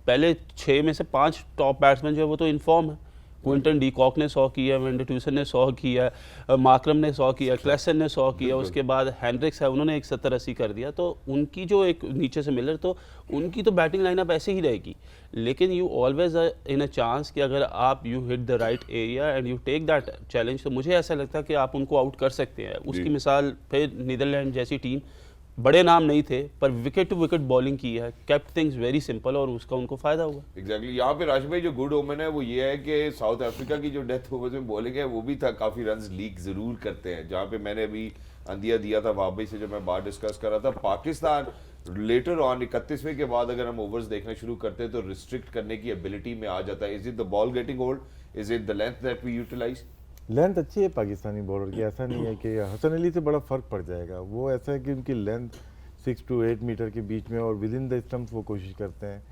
पहले 6 में से 5 टॉप बैट्समैन जो है वो तो इनफॉर्म है, क्विंटन डी कॉक ने 100 किया, वेंडरटूसन ने 100 किया, मार्करम ने 100 किया, क्लेसन ने 100 किया, उसके बाद हैंड्रिक्स है उन्होंने एक 70-80 कर दिया। तो उनकी जो एक नीचे से मिलर, तो उनकी तो बैटिंग लाइनअप ऐसे ही रहेगी, लेकिन you always in a chance कि अगर आप you hit the right area and you take that challenge, तो मुझे ऐसा लगता है कि आप उनको आउट कर सकते हैं। उसकी मिसाल फिर नीदरलैंड जैसी टीम, बड़े नाम नहीं थे पर विकेट टू विकेट बॉलिंग की है, केप्ट थिंग्स वेरी सिंपल, और उसका उनको फायदा हुआ। एग्जैक्टली यहाँ पे राशिद भाई जो गुड ओमेन है वो ये है कि साउथ अफ्रीका की जो डेथ ओवर्स में बॉलिंग है वो भी था काफ़ी रन्स लीक ज़रूर करते हैं। जहाँ पे मैंने अभी अंदिया दिया था वहाँ भाई से जब मैं बात डिस्कस कर रहा था, पाकिस्तान लेटर ऑन 31वें के बाद अगर हम ओवर्स देखना शुरू करते हैं तो रिस्ट्रिक्ट करने की एबिलिटी में आ जाता है। Is it the ball getting old, is it the length that we utilize? Length अच्छी है पाकिस्तानी बॉलर की, ऐसा नहीं है कि हसन अली से बड़ा फ़र्क पड़ जाएगा। वो ऐसा है कि उनकी लेंथ 6 to 8 मीटर के बीच में और विद इन द स्टम्प्स वो कोशिश करते हैं।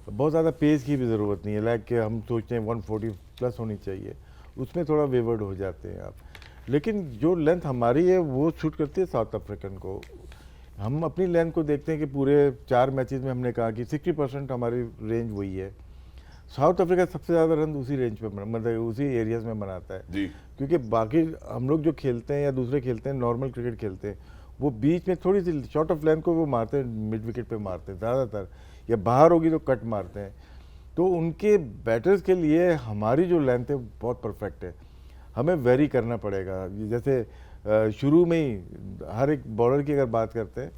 बहुत ज़्यादा पेस की भी ज़रूरत नहीं है, लाइक कि हम सोचते हैं 140 प्लस होनी चाहिए, उसमें थोड़ा वेवर्ड हो जाते हैं आप। लेकिन जो लेंथ हमारी है वो शूट करती है साउथ अफ्रीकन को। हम अपनी लेंथ को देखते हैं कि पूरे 4 मैचेस में हमने कहा कि 60% हमारी रेंज वही है। साउथ अफ्रीका सबसे ज़्यादा रन उसी रेंज पे मतलब उसी एरियाज़ में बनाता है जी। क्योंकि बाकी हम लोग जो खेलते हैं या दूसरे खेलते हैं, नॉर्मल क्रिकेट खेलते हैं, वो बीच में थोड़ी सी शॉर्ट ऑफ लेंथ को वो मारते हैं, मिड विकेट पे मारते हैं ज़्यादातर, या बाहर होगी तो कट मारते हैं। तो उनके बैटर्स के लिए हमारी जो लेंथ है बहुत परफेक्ट है, हमें वेरी करना पड़ेगा। जैसे शुरू में ही हर एक बॉलर की अगर बात करते हैं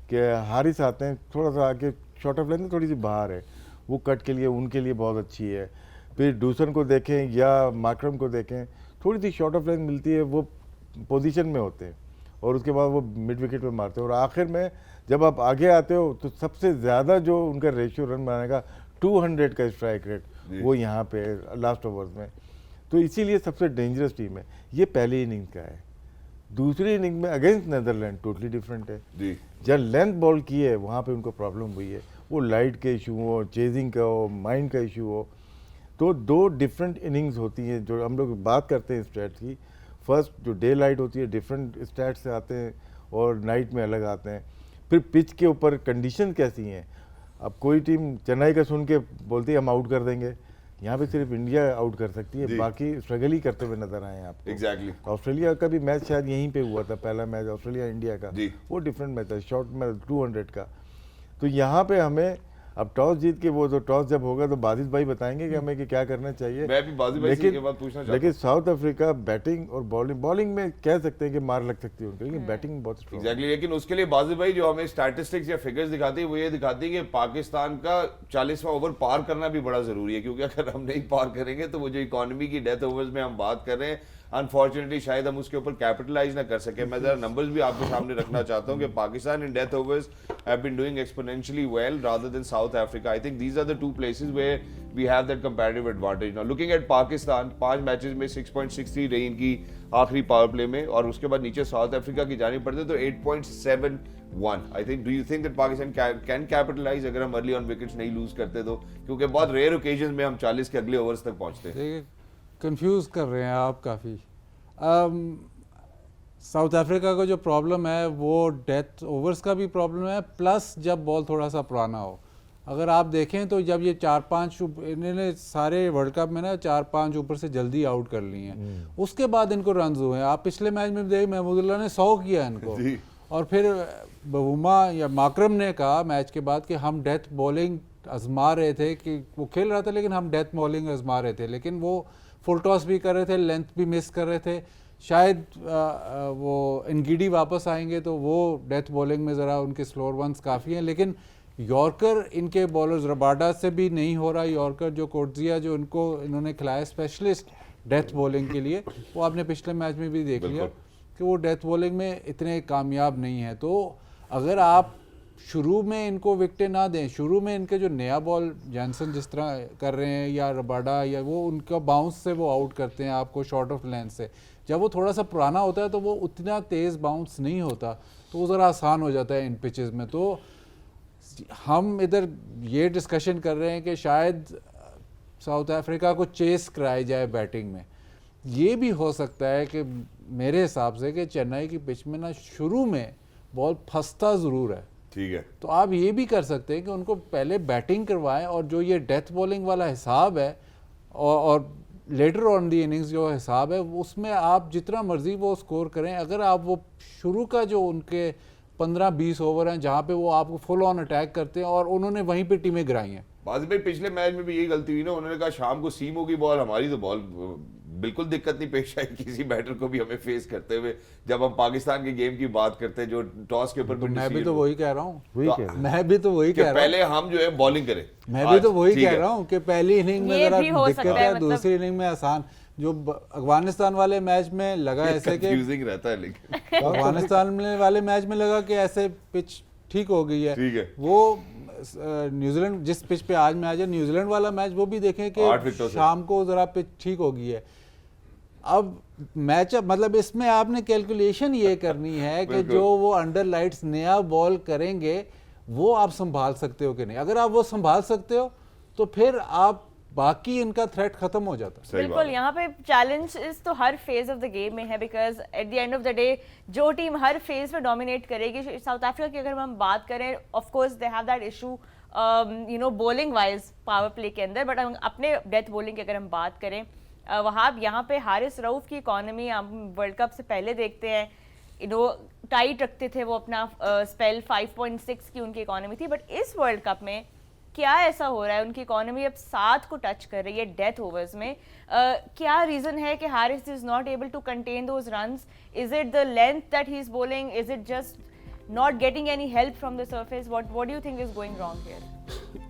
कि हारिस आते हैं थोड़ा सा आके, शॉर्ट ऑफ लेंथ थोड़ी सी बाहर है, वो कट के लिए उनके लिए बहुत अच्छी है। फिर डूसन को देखें या मार्करम को देखें, थोड़ी सी शॉर्ट ऑफ लेंथ मिलती है, वो पोजीशन में होते हैं और उसके बाद वो मिड विकेट पे मारते हैं। और आखिर में जब आप आगे आते हो तो सबसे ज़्यादा जो उनका रेशियो रन बनाने का 200 का स्ट्राइक रेट वो यहाँ पे लास्ट ओवर्स में, तो इसीलिए सबसे डेंजरस टीम है। ये पहली इनिंग का है। दूसरी इनिंग में अगेंस्ट नेदरलैंड टोटली डिफरेंट है जी। जब लेंथ बॉल की है वहाँ पे उनको प्रॉब्लम हुई है, वो लाइट के इशू हो, चेजिंग का हो, माइंड का इशू हो। तो 2 डिफरेंट इनिंग्स होती हैं जो हम लोग बात करते हैं स्टैट्स की। फर्स्ट जो डे लाइट होती है डिफरेंट स्टैट्स से आते हैं और नाइट में अलग आते हैं। फिर पिच के ऊपर कंडीशन कैसी हैं। अब कोई टीम चेन्नई का सुन के बोलती है हम आउट कर देंगे, यहाँ पे सिर्फ इंडिया आउट कर सकती है, बाकी स्ट्रगल ही करते हुए नजर आए आपको। एग्जैक्टली। ऑस्ट्रेलिया का भी मैच शायद यहीं पे हुआ था, पहला मैच ऑस्ट्रेलिया इंडिया का, जी। वो डिफरेंट मैच था, शॉर्ट में 200 का। तो यहाँ पे हमें अब टॉस जीत के, वो तो टॉस जब होगा तो बाजिद भाई बताएंगे कि हमें कि क्या करना चाहिए। मैं भी बाजिद भाई से ये बात पूछना चाहता हूं। लेकिन साउथ अफ्रीका बैटिंग और बॉलिंग में कह सकते हैं कि मार लग सकती है उनकी, लेकिन बैटिंग बहुत स्ट्रॉन्ग है। एग्जैक्टली। लेकिन उसके लिए बाजिद भाई जो हमें स्टैटिस्टिक्स या फिगर्स दिखाती है वो ये दिखाती है कि पाकिस्तान का 40वां ओवर पार करना भी बड़ा जरूरी है, क्योंकि अगर हम नहीं पार करेंगे तो वो जो इकोनॉमी की डेथ ओवर्स में हम बात कर रहे हैं, अनफॉर्चुनेटली शायद हम उसके ऊपर कैपिटलाइज ना कर सके। मैं जरा नंबर्स भी आपके सामने रखना चाहता हूं कि Pakistan in death overs have been doing exponentially well rather than South Africa. I think these are the 2 places where we have that comparative advantage. Now looking at Pakistan, 5 matches में 6.63 रही इनकी आखिरी पावर प्ले में, और उसके बाद नीचे साउथ अफ्रीका की जानी पड़ते तो 8.71। I think, do you think that Pakistan can capitalize अगर हम अर्ली ऑन विकेट्स नहीं लूज करते तो, क्योंकि बहुत रेयर ओकेजन में हम 40 के अगले ओवर्स तक पहुंचते हैं। देखिए कंफ्यूज कर रहे हैं आप काफ़ी। साउथ अफ्रीका का जो प्रॉब्लम है वो डेथ ओवर्स का भी प्रॉब्लम है, प्लस जब बॉल थोड़ा सा पुराना हो। अगर आप देखें तो जब ये 4-5 इन्होंने सारे वर्ल्ड कप में ना 4-5 ऊपर से जल्दी आउट कर लिए हैं, उसके बाद इनको रन हुए हैं। आप पिछले मैच में देख, महमूदुल्लाह ने 100 किया इनको, और फिर बवुमा या माकरम ने कहा मैच के बाद कि हम डेथ बॉलिंग आजमा रहे थे, कि वो खेल रहा था लेकिन हम डेथ बॉलिंग आजमा रहे थे, लेकिन वो फुल टॉस भी कर रहे थे, लेंथ भी मिस कर रहे थे। शायद वो इनगिडी वापस आएंगे तो वो डेथ बॉलिंग में ज़रा उनके स्लोअर वंस काफ़ी हैं, लेकिन यॉर्कर इनके बॉलर्स रबाडा से भी नहीं हो रहा। यॉर्कर जो कोटजिया जो इन्होंने खिलाया स्पेशलिस्ट डेथ बॉलिंग के लिए, वो आपने पिछले मैच में भी देख लिया कि वो डेथ बॉलिंग में इतने कामयाब नहीं है। तो अगर आप शुरू में इनको विकेटें ना दें, शुरू में इनके जो नया बॉल जॉनसन जिस तरह कर रहे हैं या रबाडा, या वो उनका बाउंस से वो आउट करते हैं आपको शॉर्ट ऑफ लेंथ से, जब वो थोड़ा सा पुराना होता है तो वो उतना तेज़ बाउंस नहीं होता, तो वो ज़रा आसान हो जाता है इन पिचेस में। तो हम इधर ये डिस्कशन कर रहे हैं कि शायद साउथ अफ्रीका को चेस कराई जाए बैटिंग में। ये भी हो सकता है कि मेरे हिसाब से कि चेन्नई की पिच में ना शुरू में बॉल फंसता ज़रूर है, ठीक है, तो आप ये भी कर सकते हैं कि उनको पहले बैटिंग करवाएं, और जो ये डेथ बॉलिंग वाला हिसाब है और लेटर ऑन दी इनिंग्स जो हिसाब है उसमें आप जितना मर्जी वो स्कोर करें, अगर आप वो शुरू का जो उनके 15-20 ओवर हैं जहाँ पे वो आपको फुल ऑन अटैक करते हैं और उन्होंने वहीं पे टीमें गिराई हैं। बाजी भाई पिछले मैच में भी यही गलती हुई ना, उन्होंने कहा शाम को सीम होगी बॉल, हमारी तो बॉल बिल्कुल दिक्कत नहीं पेश आई किसी बैटर को भी हमें फेस करते हुए। जब हम पाकिस्तान के गेम की बात करते हैं जो टॉस के ऊपर तो मैं भी तो वही कह रहा हूँ, वही कह रहे हैं। मैं भी तो वही कह रहा हूँ, पहले हम जो है बॉलिंग करें। मैं भी तो वही ठीक कह है। रहा हूँ कि पहली इनिंग में ये जरा भी हो दिक्कत सकता है, है, मतलब- दूसरी इनिंग में आसान। जो अफगानिस्तान वाले मैच में लगा ऐसे कि कंफ्यूजिंग रहता है लेकिन अफगानिस्तान वाले मैच में लगा कि ऐसे पिच ठीक हो गई है। ठीक है। वो न्यूजीलैंड जिस पिच पे आज मैच है, न्यूजीलैंड वाला मैच वो भी देखें 8 विकेटों कि से। शाम को जरा पिच ठीक हो गई है। अब मैचअप मतलब इसमें आपने कैलकुलेशन ये करनी है कि बिल्कुल। जो वो अंडर लाइट्स नया बॉल करेंगे वो आप संभाल सकते हो कि नहीं। अगर आप वो संभाल सकते हो तो फिर आप बाकी इनका थ्रेट खत्म हो जाता है। सही बात बिल्कुल, है। यहाँ पे चैलेंज तो हर फेज ऑफ द गेम में है, because at the end of the day जो टीम हर फेज में डोमिनेट करेगी, साउथ अफ्रीका की अगर हम बात करें, of course they have that issue bowling wise power play के अंदर, बट अपने डेथ बॉलिंग की अगर हम बात करें, वहाब यहाँ पे हारिस रऊफ की इकॉनमी हम वर्ल्ड कप से पहले देखते हैं, टाइट रखते थे वो अपना स्पेल, 5.6 की उनकी इकॉनमी थी, बट इस वर्ल्ड कप में क्या ऐसा हो रहा है, उनकी इकोनॉमी अब 7 को टच कर रही है डेथ ओवर्स में। क्या रीजन है कि Haris is not able to contain those runs? Is it the length that he is bowling? Is it just not getting any help from the surface? What do you think is going wrong here?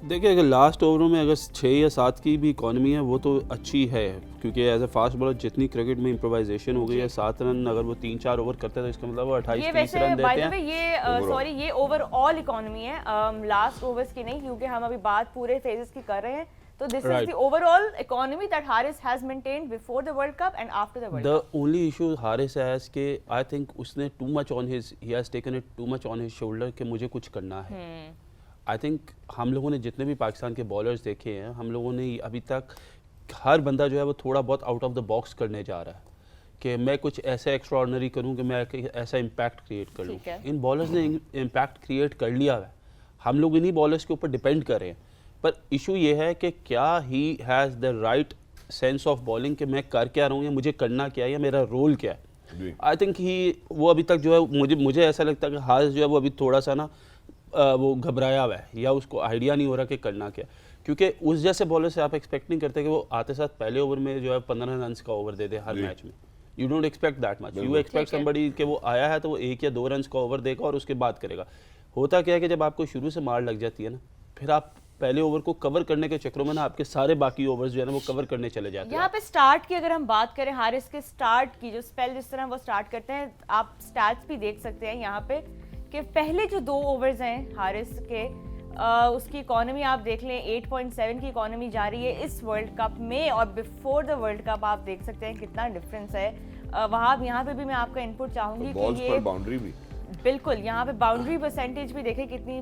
देखिए, अगर last ओवरों में अगर 6 या 7 की भी economy है वो तो अच्छी है, क्योंकि एज ए फास्ट बॉलर जितनी क्रिकेट में इम्प्रोवाइजेशन हो गई है, 7 रन अगर वो 3-4 ओवर करते हैं तो इसका मतलब वो 28-30 ये रन वैसे देते बाय द हैं। वे ये सॉरी ये ओवरऑल इकोनॉमी है, लास्ट ओवर्स की नहीं, क्योंकि हम अभी बात पूरे फेजेस की कर रहे हैं। तो this is Right. The overall economy that Haris has maintained before the world cup and after the world The cup. only issue Haris has के आई थिंक उसने too much on his he has taken it too much on his shoulder कि मुझे कुछ करना है। I think हम लोगों ने जितने भी पाकिस्तान के बॉलर्स देखे हैं, हम लोगों ने अभी तक हर बंदा जो है वो थोड़ा बहुत आउट ऑफ द बॉक्स करने जा रहा है कि मैं कुछ ऐसा एक्स्ट्राऑर्डिनरी करूं कि मैं ऐसा इम्पैक्ट क्रिएट कर लूं। ठीक है। इन बॉलर्स ने इम्पैक्ट क्रिएट कर लिया है, हम लोग इन्हीं बॉलर्स के ऊपर डिपेंड कर रहे हैं। पर इशू ये है कि क्या he has the right sense of bowling कि मैं कर क्या रहा हूँ या मुझे करना क्या है या मेरा रोल क्या है। आई थिंक ही वो अभी तक जो है मुझे ऐसा लगता है कि हारिस जो है वो अभी थोड़ा सा ना वो घबराया हुआ है या उसको आइडिया नहीं हो रहा कि करना क्या, क्योंकि उस जैसे बॉलर से आप एक्सपेक्ट नहीं करते कि वो आते साथ पहले ओवर में जो है 15 रन का ओवर दे दे हर मैच में। You don't expect that much, you expect somebody कि वो आया है तो वो 1 या 2 रन का ओवर देगा और उसके बाद करेगा। होता क्या है कि जब आपको शुरू से मार लग जाती है ना, फिर आप पहले ओवर को कवर करने के चक्करों में ना आपके सारे बाकी ओवर्स जो है ना वो कवर करने चले जाते हैं। यहाँ पे स्टार्ट की अगर हम बात करें, हारिस के स्टार्ट की जो स्पेल जिस तरह वो स्टार्ट करते हैं, आप स्टैट्स भी देख सकते हैं यहाँ पे कि पहले जो 2 ओवर्स हैं हारिस के, उसकी इकोनॉमी आप देख लें 8.7 की इकोनॉमी जा रही है इस वर्ल्ड कप में, और बिफोर द वर्ल्ड कप आप देख सकते हैं कितना डिफरेंस है। वहाब यहाँ पे भी मैं आपका इनपुट चाहूंगी बॉल्स कि पर ये बाउंड्री भी बिल्कुल यहाँ पे बाउंड्री परसेंटेज भी देखें कितनी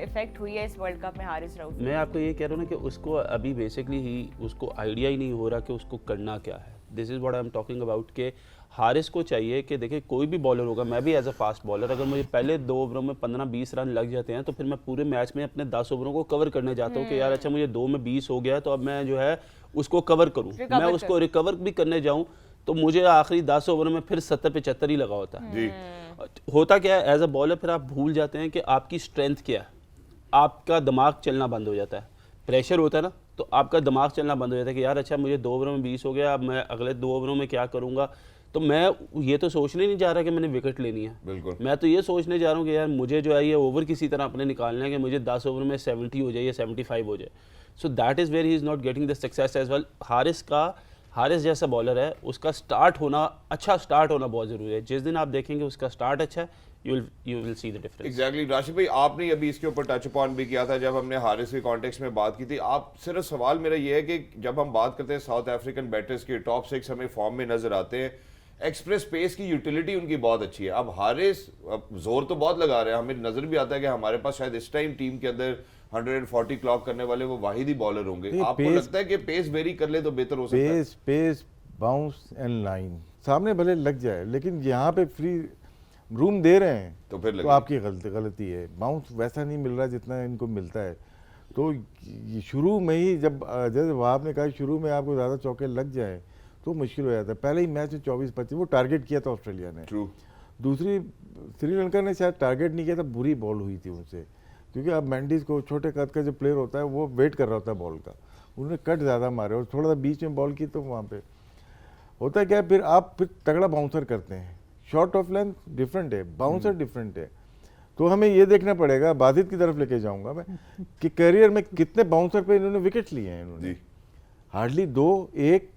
इफेक्ट हुई है इस वर्ल्ड कप में हारिस रऊफ। मैं आपको ये कह रहा हूँ ना कि उसको अभी बेसिकली ही उसको आइडिया ही नहीं हो रहा कि उसको करना क्या है। This is what I am talking about के हारिस को चाहिए कि देखिए कोई भी बॉलर होगा, मैं भी एज अ फास्ट बॉलर, अगर मुझे पहले 2 ओवरों में 15-20 रन लग जाते हैं तो फिर मैं पूरे मैच में अपने 10 ओवरों को कवर करने जाता हूँ कि यार अच्छा मुझे 2 में 20 हो गया तो अब मैं जो है उसको कवर करूँ, मैं उसको रिकवर भी करने जाऊँ तो मुझे आखिरी 10 ओवरों में फिर 70-75 ही लगा होता है। जी। होता क्या है एज अ बॉलर, फिर आप भूल जाते हैं कि आपकी स्ट्रेंथ क्या है, आपका दिमाग चलना बंद हो जाता है। प्रेशर होता है ना तो आपका दिमाग चलना बंद हो जाता है कि यार अच्छा मुझे 2 ओवरों में 20 हो गया, अब मैं अगले 2 ओवरों में क्या करूंगा। तो मैं ये तो सोचने नहीं जा रहा कि मैंने विकेट लेनी है, बिल्कुल। मैं तो ये सोचने जा रहा हूँ कि यार मुझे जो है ये ओवर किसी तरह अपने निकालना है कि मुझे 10 ओवर में 70 हो जाए या 75 हो जाए। So that is where he is not getting the success as well. Haris जैसा बॉलर है, उसका स्टार्ट होना, अच्छा स्टार्ट होना बहुत ज़रूरी है। जिस दिन आप देखेंगे उसका स्टार्ट अच्छा है, you will see the difference. Exactly Rashid भाई, आपने अभी इसके ऊपर टच अपॉन भी किया था जब हमने हारिस के कॉन्टेक्स्ट में बात की थी। आप सिर्फ सवाल मेरा ये है कि जब हम बात करते हैं साउथ अफ्रीकन बैटर्स के टॉप 6 हमें फॉर्म में नजर आते हैं, एक्सप्रेस पेस की यूटिलिटी उनकी बहुत अच्छी है। अब हारिस जोर तो बहुत लगा रहे हैं, हमें नजर भी आता है कि हमारे पास शायद इस टाइम टीम के अंदर 140 क्लॉक करने वाले वो वाहिद ही बॉलर होंगे। आपको लगता है कि पेस वेरी कर ले तो बेहतर हो सकता है? पेस बाउंस एंड लाइन सामने भले लग जाए, लेकिन यहाँ पे फ्री रूम दे रहे हैं तो फिर तो आपकी गलती है। बाउंस वैसा नहीं मिल रहा जितना इनको मिलता है, तो ये शुरू में ही जब जैसे वहाब ने कहा शुरू में आपको ज़्यादा चौके लग जाए तो मुश्किल हो जाता है। पहले ही मैच में 24-25 वो टारगेट किया था ऑस्ट्रेलिया ने। ट्रू। दूसरी श्रीलंका ने शायद टारगेट नहीं किया था, बुरी बॉल हुई थी उनसे, क्योंकि अब मैंडीज को छोटे कद का जो प्लेयर होता है वो वेट कर रहा होता है बॉल का, उन्होंने कट ज़्यादा मारे और थोड़ा सा बीच में बॉल की तो वहाँ पे होता है क्या, फिर आप फिर तगड़ा बाउंसर करते हैं। शॉर्ट ऑफ लेंथ डिफरेंट है, बाउंसर डिफरेंट है, तो हमें ये देखना पड़ेगा। बाजिद की तरफ लेके जाऊंगा मैं कि करियर में कितने बाउंसर पे इन्होंने विकेट लिए हैं इन्होंने, हार्डली 2 1।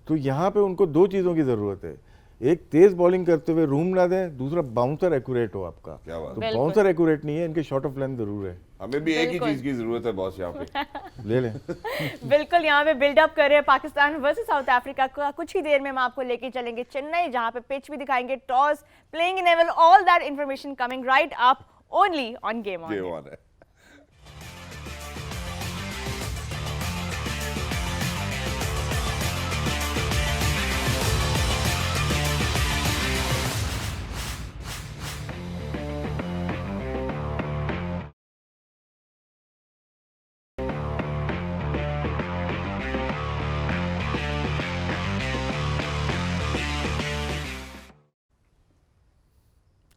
तो यहाँ पे उनको 2 चीज़ों की ज़रूरत है, एक तेज बॉलिंग करते हुए रूम ना दें, दूसरा बाउंसर एक्यूरेट हो आपका। क्या बात तो बिल्कुल। बाउंसर एक्यूरेट नहीं है, इनके शॉर्ट ऑफ लेंथ जरूर है। हमें भी एक ही बिल्कुल। चीज की जरूरत है बॉस यहाँ पे। ले लें। बिल्कुल, यहाँ पे बिल्डअप कर रहे हैं पाकिस्तान वर्सेस साउथ अफ्रीका का। कुछ ही देर में हम आपको लेके चलेंगे चेन्नई, जहाँ पे पिच भी दिखाएंगे, toss, playing 11, all that information coming right up only on game on. ये वन है।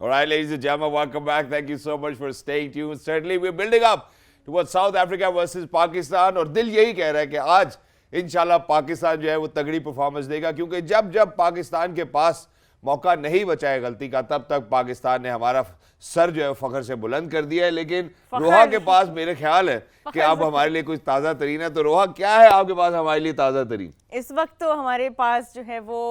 All right, ladies and gentlemen, welcome back. Thank you so much for staying tuned. Certainly, we're building up towards South Africa versus Pakistan. और दिल यही कह रहा है कि आज इंशाल्लाह पाकिस्तान जो है वो तगड़ी परफॉर्मेंस देगा, क्योंकि जब जब पाकिस्तान के पास मौका नहीं बचा है गलती का, तब तक पाकिस्तान ने हमारा सर जो है फखर से बुलंद कर दिया है। लेकिन रोहा के पास मेरे ख्याल है कि अब हमारे लिए कुछ ताज़ा तरीन है। तो रोहा, क्या है आपके पास हमारे लिए ताज़ा तरीन? इस वक्त तो हमारे पास जो है वो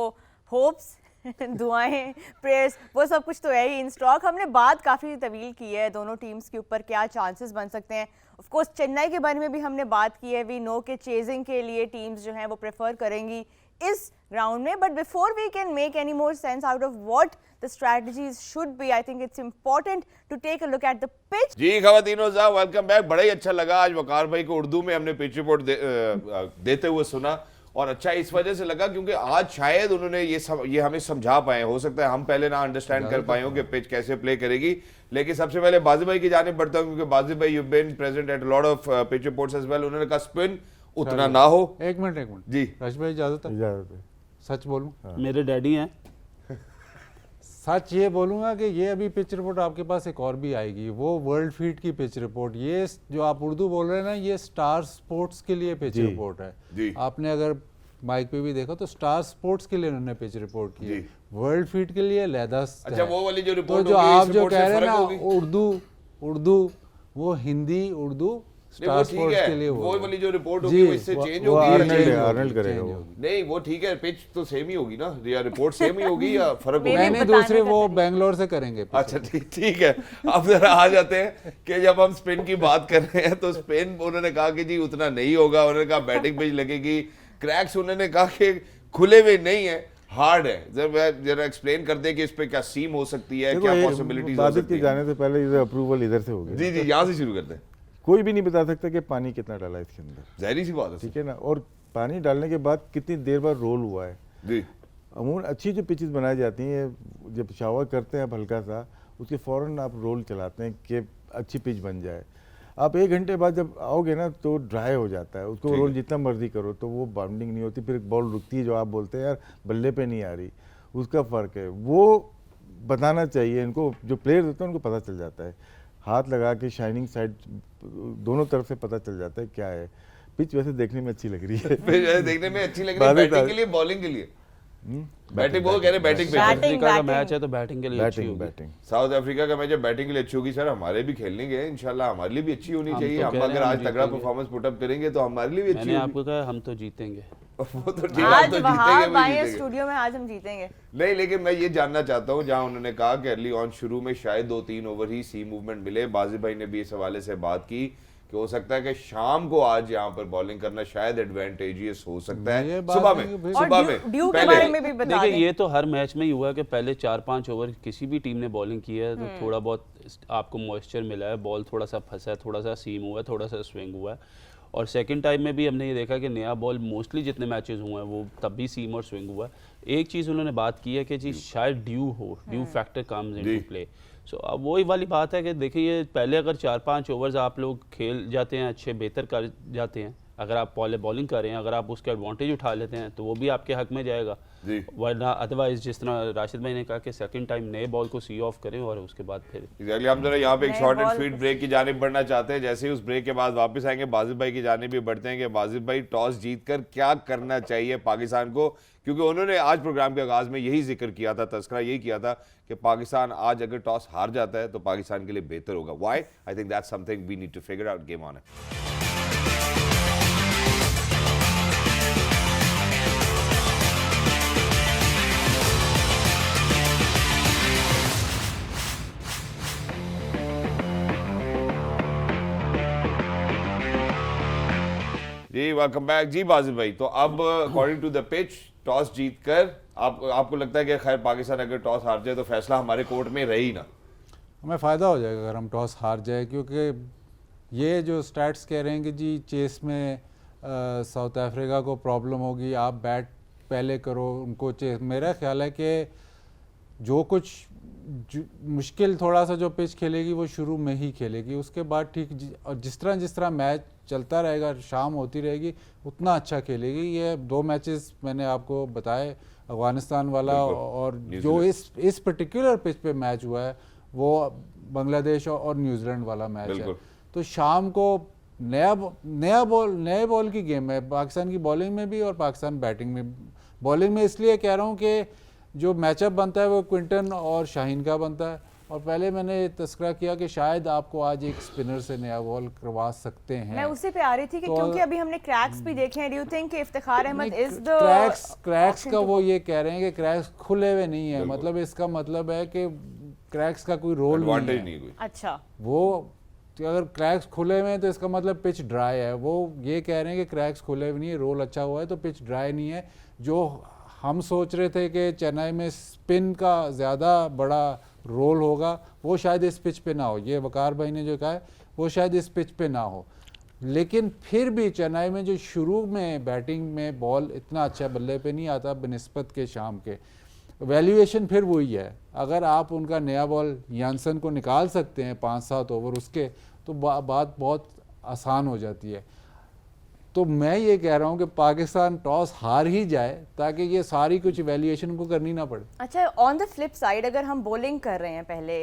होप्स दुआएं, प्रेयर्स, वो सब कुछ तो है ही इन स्टॉक। हमने बात काफ़ी तवील की है दोनों टीम्स के ऊपर, क्या चांसेस बन सकते हैं। ऑफ कोर्स चेन्नई के बारे में भी हमने बात की है, वी नो के चेजिंग के लिए टीम्स जो हैं वो प्रेफर करेंगी इस राउंड में। But before we can make any more sense out of what the strategies should be, I think it's important to take a look at the pitch. जी खवातीनो साहब, वेलकम बैक। बड़ा ही अच्छा लगा आज वकार भाई को उर्दू में हमने पिच रिपोर्ट देते हुए सुना, और अच्छा इस वजह से लगा क्योंकि आज शायद उन्होंने ये हमें समझा पाए। हो सकता है हम पहले ना अंडरस्टैंड कर पाए हो कि पिच कैसे प्ले करेगी। लेकिन सबसे पहले बाजिद भाई की जाने बढ़ता हूं, क्योंकि बाजिद भाई you been present at lot of pitch reports as well. उन्होंने कहा स्पिन उतना ना हो। एक मिनट जी राज भाई, इजाजत है? इजाजत है। सच बोलूं? मेरे डैडी हैं। सच ये बोलूँगा कि ये अभी पिच रिपोर्ट आपके पास एक और भी आएगी, वो वर्ल्ड फीट की पिच रिपोर्ट। ये जो आप उर्दू बोल रहे हैं ना, ये स्टार स्पोर्ट्स के लिए पिच रिपोर्ट है। जी। आपने अगर माइक पे भी देखा तो स्टार स्पोर्ट्स के लिए उन्होंने पिच रिपोर्ट की है, वर्ल्ड फीट के लिए अलहदा। अच्छा, वो वाली जो तो रिपोर्ट जो होगी, आप इस जो रिपोर्ट कह से रहे हैं फर्क ना होगी? उर्दू वो हिंदी उर्दू स्टार स्पोर्ट्स के लिए वो वाली जो रिपोर्ट जी, होगी वो इससे चेंज वो होगी। आर्नल्ड करेगा वो। नहीं वो ठीक है, पिच तो सेम ही होगी ना, या रिपोर्ट सेम ही होगी या फर्क होगा? मेरे मैंने बताने दूसरे का वो तरीका। बेंगलोर से करेंगे pitch अच्छा ठीक है। अब जरा आ जाते हैं कि जब हम स्पिन की बात कर रहे हैं तो स्पिन उन्होंने कहा कि जी उतना नहीं होगा। उन्होंने कहा बैटिंग पिच लगेगी, क्रैक्स उन्होंने कहा कि खुले हुए नहीं है, हार्ड है। जरा एक्सप्लेन कर दे कि इस पे क्या सीम हो सकती है, क्या पॉसिबिलिटीज हो बाजिद सकती के है। जाने से पहले इधर अप्रूवल इधर से हो गया। जी जी, यहाँ से शुरू करते हैं। कोई भी नहीं बता सकता कि पानी कितना डाला है इसके अंदर, जहरी सी बात है। ठीक है ना, और पानी डालने के बाद कितनी देर बाद रोल हुआ है। जी अमूमन अच्छी जो पिचेस बनाई जाती हैं, जब शावर करते हैं आप हल्का सा, उसके फ़ौरन आप रोल चलाते हैं कि अच्छी पिच बन जाए। आप 1 घंटे बाद जब आओगे ना तो ड्राई हो जाता है, उसको रोल जितना मर्जी करो तो वो बाउंडिंग नहीं होती, फिर बॉल रुकती है, जो आप बोलते हैं यार बल्ले पे नहीं आ रही, उसका फ़र्क है। वो बताना चाहिए इनको, जो प्लेयर्स होते हैं उनको पता चल जाता है, हाथ लगा के शाइनिंग साइड दोनों तरफ से पता चल जाता है क्या है। पिच वैसे देखने में अच्छी लग रही है। फिर देखने में अच्छी लग रही है, बैटिंग के लिए, बॉलिंग के लिए। बैटिंग वो कह रहे बैटिंग पे। Batting, अफ्रीका का batting. मैच है तो बैटिंग के लिए अच्छी बैटिंग होगी। बैटिंग साउथ अफ्रीका का मैच बैटिंग के लिए अच्छी होगी। सर हमारे भी खेलने गए, इंशाल्लाह हमारे लिए भी अच्छी होनी हम चाहिए। तो हम कह रहे अगर हैं, आज हम तगड़ा जीतेंगे। परफॉर्मेंस पुटअप करेंगे तो हमारे लिए भी अच्छी मैंने होगी। आपको कहा हम तो जीतेंगे। वो तो ठीक है, हम आज तो जीतेंगे, वहाब भी आए हैं जीतेंगे। स्टूडियो में, आज हम जीतेंगे। नहीं, लेकिन मैं ये जानना चाहता हूँ, जहाँ उन्होंने कहा कि अर्ली ऑन शुरू में शायद 2-3 ओवर ही सी मूवमेंट मिले, बाजिद भाई ने भी इस हवाले से बात की कि हो सकता है कि शाम को आज यहाँ पर बॉलिंग करना शायद एडवांटेजियस हो सकता ये है। बात सुबह नहीं कि में भाई- और सुबह ड्यू में के बारे में भी बता देखिए दें। ये तो हर मैच में ही हुआ है कि पहले 4-5 ओवर किसी भी टीम ने बॉलिंग की है तो थोड़ा बहुत आपको मॉइस्चर मिला है, बॉल थोड़ा सा फंसा है, थोड़ा सा सीम हुआ है, थोड़ा सा स्विंग हुआ है। और सेकंड टाइम में भी हमने ये देखा कि नया बॉल मोस्टली जितने मैचेस हुए हैं वो तब भी सीम और स्विंग हुआ है। एक चीज़ उन्होंने बात की है कि जी शायद dew factor comes into play. So अब वही वाली बात है कि देखिए पहले अगर 4-5 ओवर्स आप लोग खेल जाते हैं, अच्छे बेहतर कर जाते हैं, अगर आप पहले बॉलिंग कर रहे हैं, अगर आप उसका एडवांटेज उठा लेते हैं तो वो भी आपके हक में जाएगा। जी। वरना अदरवाइज जिस तरह राशिद भाई ने कहा कि सेकंड टाइम नए बॉल को सी ऑफ करें और उसके बाद फिर एग्जैक्टली हम जरा यहाँ पे एक नए शॉर्ट एंड बॉल स्वीट को- ब्रेक की जानिब बढ़ना चाहते हैं। जैसे ही उस ब्रेक के बाद वापस आएंगे बाजिद भाई की जानिब भी बढ़ते हैं कि बाजिद भाई टॉस जीतकर क्या करना चाहिए पाकिस्तान को, क्योंकि उन्होंने आज प्रोग्राम के आगाज में यही जिक्र किया था, तस्करा यही किया था कि पाकिस्तान आज अगर टॉस हार जाता है तो पाकिस्तान के लिए बेहतर होगा। Why? I think that's something we need to figure out. Game on है। जी वेलकम बैक। जी बाजिद भाई, तो अब according to the pitch toss जीतकर आपको लगता है कि खैर पाकिस्तान अगर टॉस हार जाए तो फैसला हमारे कोर्ट में रहे ही ना? हमें फ़ायदा हो जाएगा अगर हम टॉस हार जाए, क्योंकि ये जो स्टैट्स कह रहे हैं कि जी चेस में साउथ अफ्रीका को प्रॉब्लम होगी, आप बैट पहले करो उनको चेस, मेरा ख्याल है कि जो कुछ मुश्किल थोड़ा सा जो पिच खेलेगी वो शुरू में ही खेलेगी, उसके बाद ठीक और जिस तरह मैच चलता रहेगा, शाम होती रहेगी, उतना अच्छा खेलेगी। ये 2 मैचेस मैंने आपको बताए, अफगानिस्तान वाला और जो इस पर्टिकुलर पिच पे मैच हुआ है वो बांग्लादेश और न्यूजीलैंड वाला मैच है। तो शाम को नए बॉल की गेम है पाकिस्तान की बॉलिंग में भी और पाकिस्तान बैटिंग में। बॉलिंग में इसलिए कह रहा हूँ कि जो मैचअप बनता है वो क्विंटन और शाहीन का बनता है, और पहले मैंने तस्करा किया कि शायद आपको आज एक स्पिनर से नया बॉल करवा सकते हैं। मैं उसी पे आ रही थी कि क्योंकि अभी हमने क्रैक्स भी देखे हैं। डू यू थिंक कि Iftikhar Ahmed is the crux का वो ये कह रहे हैं कि क्रैक्स खुले हुए नहीं है, मतलब इसका मतलब है कि क्रैक्स का कोई रोल नहीं है। अच्छा, वो अगर क्रैक्स खुले हुए हैं तो इसका मतलब पिच ड्राई है। वो ये कह रहे हैं कि क्रैक्स खुले हुए नहीं है, रोल अच्छा हुआ है तो पिच ड्राई नहीं है। जो हम सोच रहे थे कि चेन्नई में स्पिन का ज़्यादा बड़ा रोल होगा वो शायद इस पिच पे ना हो, ये वकार भाई ने जो कहा है वो शायद इस पिच पे ना हो। लेकिन फिर भी चेन्नई में जो शुरू में बैटिंग में बॉल इतना अच्छा बल्ले पे नहीं आता बनिस्बत के शाम के, वैल्यूएशन फिर वही है। अगर आप उनका नया बॉल यानसन को निकाल सकते हैं 5-7 ओवर उसके, तो बात बहुत आसान हो जाती है। तो मैं ये कह रहा हूँ कि पाकिस्तान टॉस हार ही जाए ताकि ये सारी कुछ वैल्यूएशन को करनी ना पड़े। अच्छा, ऑन द फ्लिप साइड अगर हम बॉलिंग कर रहे हैं पहले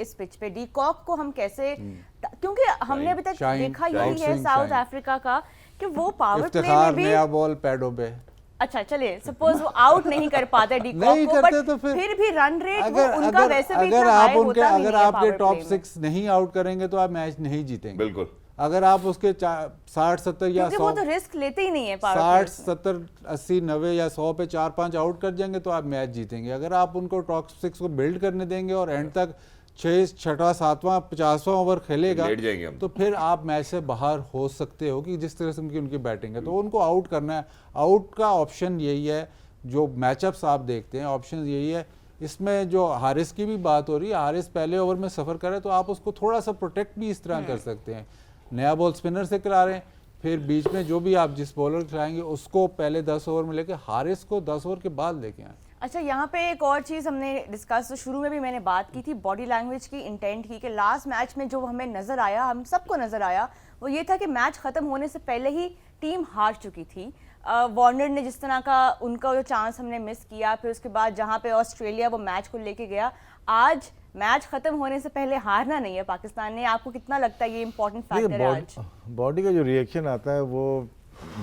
इस पिच पे, डी कॉक को हम कैसे, क्योंकि हमने अभी तक देखा यही है साउथ अफ्रीका का कि वो पावर प्ले में भी नया बॉल पैडो पे, अच्छा चलिए सपोज वो आउट नहीं कर पाते डी कॉक को, बट तो फिर भी रन रेट अगर उनका वैसे भी अगर इतना आप हाई उनके होता अगर नहीं है आपके power टॉप play में। 6 नहीं आउट करेंगे तो आप मैच नहीं जीतेंगे। बिल्कुल। अगर आप उसके 60-70 या क्योंकि वो 100 तो रिस्क लेते ही नहीं है पावर 60-70-80-90 या 100 पे 4-5 आउट कर जाएंगे तो आप मैच जीतेंगे। अगर आप उनको टॉप 6 को बिल्ड करने देंगे और एंड तक 6, 6वां, 7वां, 50वां ओवर खेलेगा लेट जाएंगे हम। तो फिर आप मैच से बाहर हो सकते हो कि जिस तरह से उनकी बैटिंग है। तो उनको आउट करना है, आउट का ऑप्शन यही है। जो मैचअप्स आप देखते हैं ऑप्शन यही है। इसमें जो हारिस की भी बात हो रही है, हारिस पहले ओवर में सफ़र करे तो आप उसको थोड़ा सा प्रोटेक्ट भी इस तरह कर सकते हैं। नया बॉल स्पिनर से करा रहे हैं, फिर बीच में जो भी आप जिस बॉलर खिलाएंगे उसको पहले 10 ओवर में लेके हारिस को 10 ओवर के बाद लेके आए। अच्छा, यहाँ पे एक और चीज़ हमने डिस्कस, तो शुरू में भी मैंने बात की थी बॉडी लैंग्वेज की, इंटेंट की, कि लास्ट मैच में जो हमें नज़र आया, हम सबको नज़र आया, वो ये था कि मैच ख़त्म होने से पहले ही टीम हार चुकी थी। वार्नर ने जिस तरह का उनका जो चांस हमने मिस किया, फिर उसके बाद जहाँ पे ऑस्ट्रेलिया वो मैच को लेके गया, आज मैच खत्म होने से पहले हारना नहीं है पाकिस्तान ने। आपको कितना लगता है ये इंपॉर्टेंट फैक्टर है आज? बॉडी का जो रिएक्शन आता है वो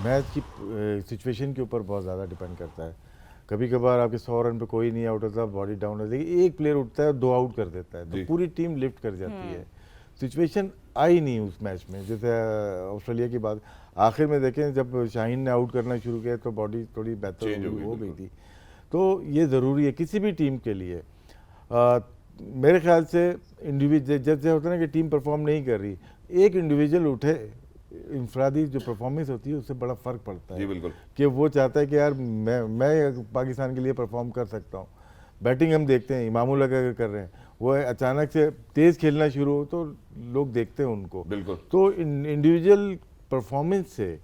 मैच की सिचुएशन के ऊपर बहुत ज़्यादा डिपेंड करता है। कभी कभार आपके 100 रन पे कोई नहीं आउट होता, बॉडी डाउन होती है, एक प्लेयर उठता है 2 आउट कर देता है तो पूरी टीम लिफ्ट कर जाती है। सिचुएशन आई नहीं उस मैच में, जैसे ऑस्ट्रेलिया की बात आखिर में देखें जब शाहीन ने आउट करना शुरू किया तो बॉडी थोड़ी बेहतर हो गई थी। तो ये ज़रूरी है किसी भी टीम के लिए। मेरे ख्याल से इंडिविजुअल जैसे होता है ना कि टीम परफॉर्म नहीं कर रही, एक इंडिविजुअल उठे, इंफरादी जो परफॉर्मेंस होती है उससे बड़ा फ़र्क पड़ता है। जी बिल्कुल। कि वो चाहता है कि यार मैं पाकिस्तान के लिए परफॉर्म कर सकता हूँ। बैटिंग हम देखते हैं इमामुल अगर कर रहे हैं, वो अचानक से तेज़ खेलना शुरू हो तो लोग देखते हैं उनको। बिल्कुल। तो इंडिविजुअल परफॉर्मेंस से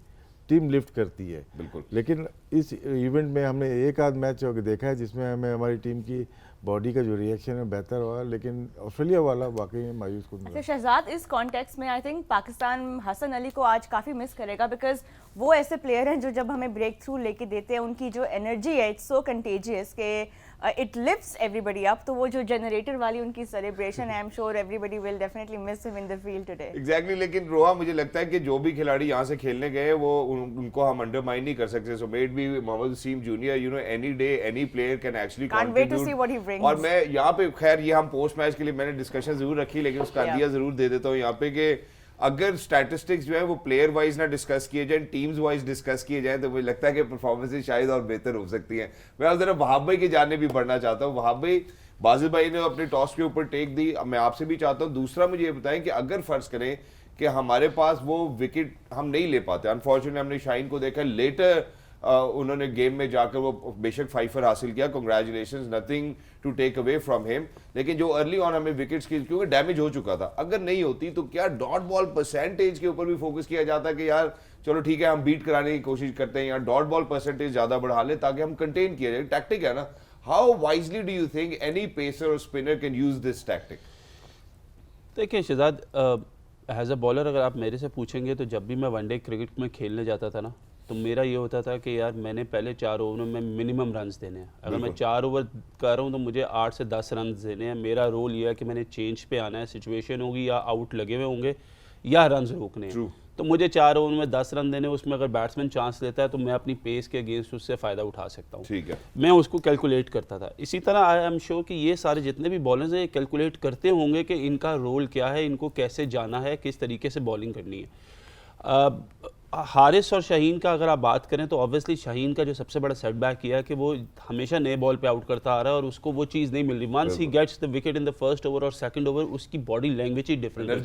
टीम लिफ्ट करती है। बिल्कुल। लेकिन इस इवेंट में हमने एक आध मैच देखा है जिसमें हमें हमारी टीम की बॉडी का जो रिएक्शन है बेहतर हुआ, लेकिन ऑस्ट्रेलिया वाला वाकई में मायूस कुन अच्छा शहजाद, इस कॉन्टेक्स्ट में आई थिंक पाकिस्तान हसन अली को आज काफ़ी मिस करेगा, बिकॉज वो ऐसे प्लेयर हैं जो जब हमें ब्रेक थ्रू लेके देते हैं, उनकी जो एनर्जी है इट्स सो कंटेजियस के इट लिफ्ट्स एवरीबडी अप। तो वो जो जनरेटर वाली उनकी सेलिब्रेशन है, I am sure everybody will definitely miss him in the field today. Exactly लेकिन रोहा, मुझे लगता है कि जो भी खिलाड़ी यहाँ से खेलने गए वो उनको हम अंडरमाइन नहीं कर सकते। So maybe Mohammad Wasim junior, you know, any day any player can actually contribute. और मैं यहाँ पे, खैर ये हम पोस्ट मैच के लिए मैंने डिस्कशन जरूर रखी, लेकिन उसका अंदिया जरूर दे देता हूँ यहाँ पे कि अगर स्टैटिस्टिक्स जो है वो प्लेयर वाइज ना डिस्कस किए जाए, टीम्स वाइज डिस्कस किए जाए, तो मुझे लगता है कि परफॉर्मेंसेस शायद और बेहतर हो सकती हैं। मैं जरा वहाब भाई की जाने भी बढ़ना चाहता हूँ। वहाब भाई, बाजिल भाई ने अपने टॉस के ऊपर टेक दी, मैं आपसे भी चाहता हूँ दूसरा मुझे ये बताएं कि अगर फर्ज करें कि हमारे पास वो विकेट हम नहीं ले पाते, अनफॉर्चुनेटली हमने शाहीन को देखा लेटर, उन्होंने गेम में जाकर वो बेशक फाइफर हासिल किया, congratulations, nothing to take away from him, लेकिन जो अर्ली ऑन हमें विकेट्स की, क्योंकि डैमेज हो चुका था, अगर नहीं होती तो क्या डॉट बॉल परसेंटेज के ऊपर भी फोकस किया जाता कि यार चलो ठीक है हम बीट कराने की कोशिश करते हैं, या डॉट बॉल परसेंटेज ज्यादा बढ़ा ले ताकि हम कंटेन किया जाए। टैक्टिक है ना, how wisely do you think any pacer और spinner can use this tactic? देखिए शहजाद, एज अ बॉलर अगर आप मेरे से पूछेंगे तो जब भी मैं वनडे क्रिकेट में खेलने जाता था ना, तो मेरा ये होता था कि यार मैंने पहले 4 ओवर में मिनिमम रन्स देने हैं। अगर मैं 4 ओवर कर रहा हूँ तो मुझे 8 से 10 रन देने हैं। मेरा रोल ये है कि मैंने चेंज पे आना है, सिचुएशन होगी या आउट लगे हुए होंगे या रन्स रोकने हैं। तो मुझे 4 ओवर में 10 रन देने, उसमें अगर बैट्समैन चांस लेता है तो मैं अपनी पेस के अगेंस्ट उससे फ़ायदा उठा सकता हूँ। ठीक है, मैं उसको कैलकुलेट करता था। इसी तरह आई एम श्योर कि ये सारे जितने भी बॉलर्स हैं कैलकुलेट करते होंगे कि इनका रोल क्या है, इनको कैसे जाना है, किस तरीके से बॉलिंग करनी है। हारिस और शाहीन का अगर आप बात करें तो ऑब्वियसली शाहीन का जो सबसे बड़ा सेटबैक किया है कि वो हमेशा नए बॉल पे आउट करता आ रहा है और उसको वो चीज़ नहीं मिल रही। Once he gets the wicket in the first over और सेकंड ओवर, उसकी बॉडी लैंग्वेज ही डिफरेंट है,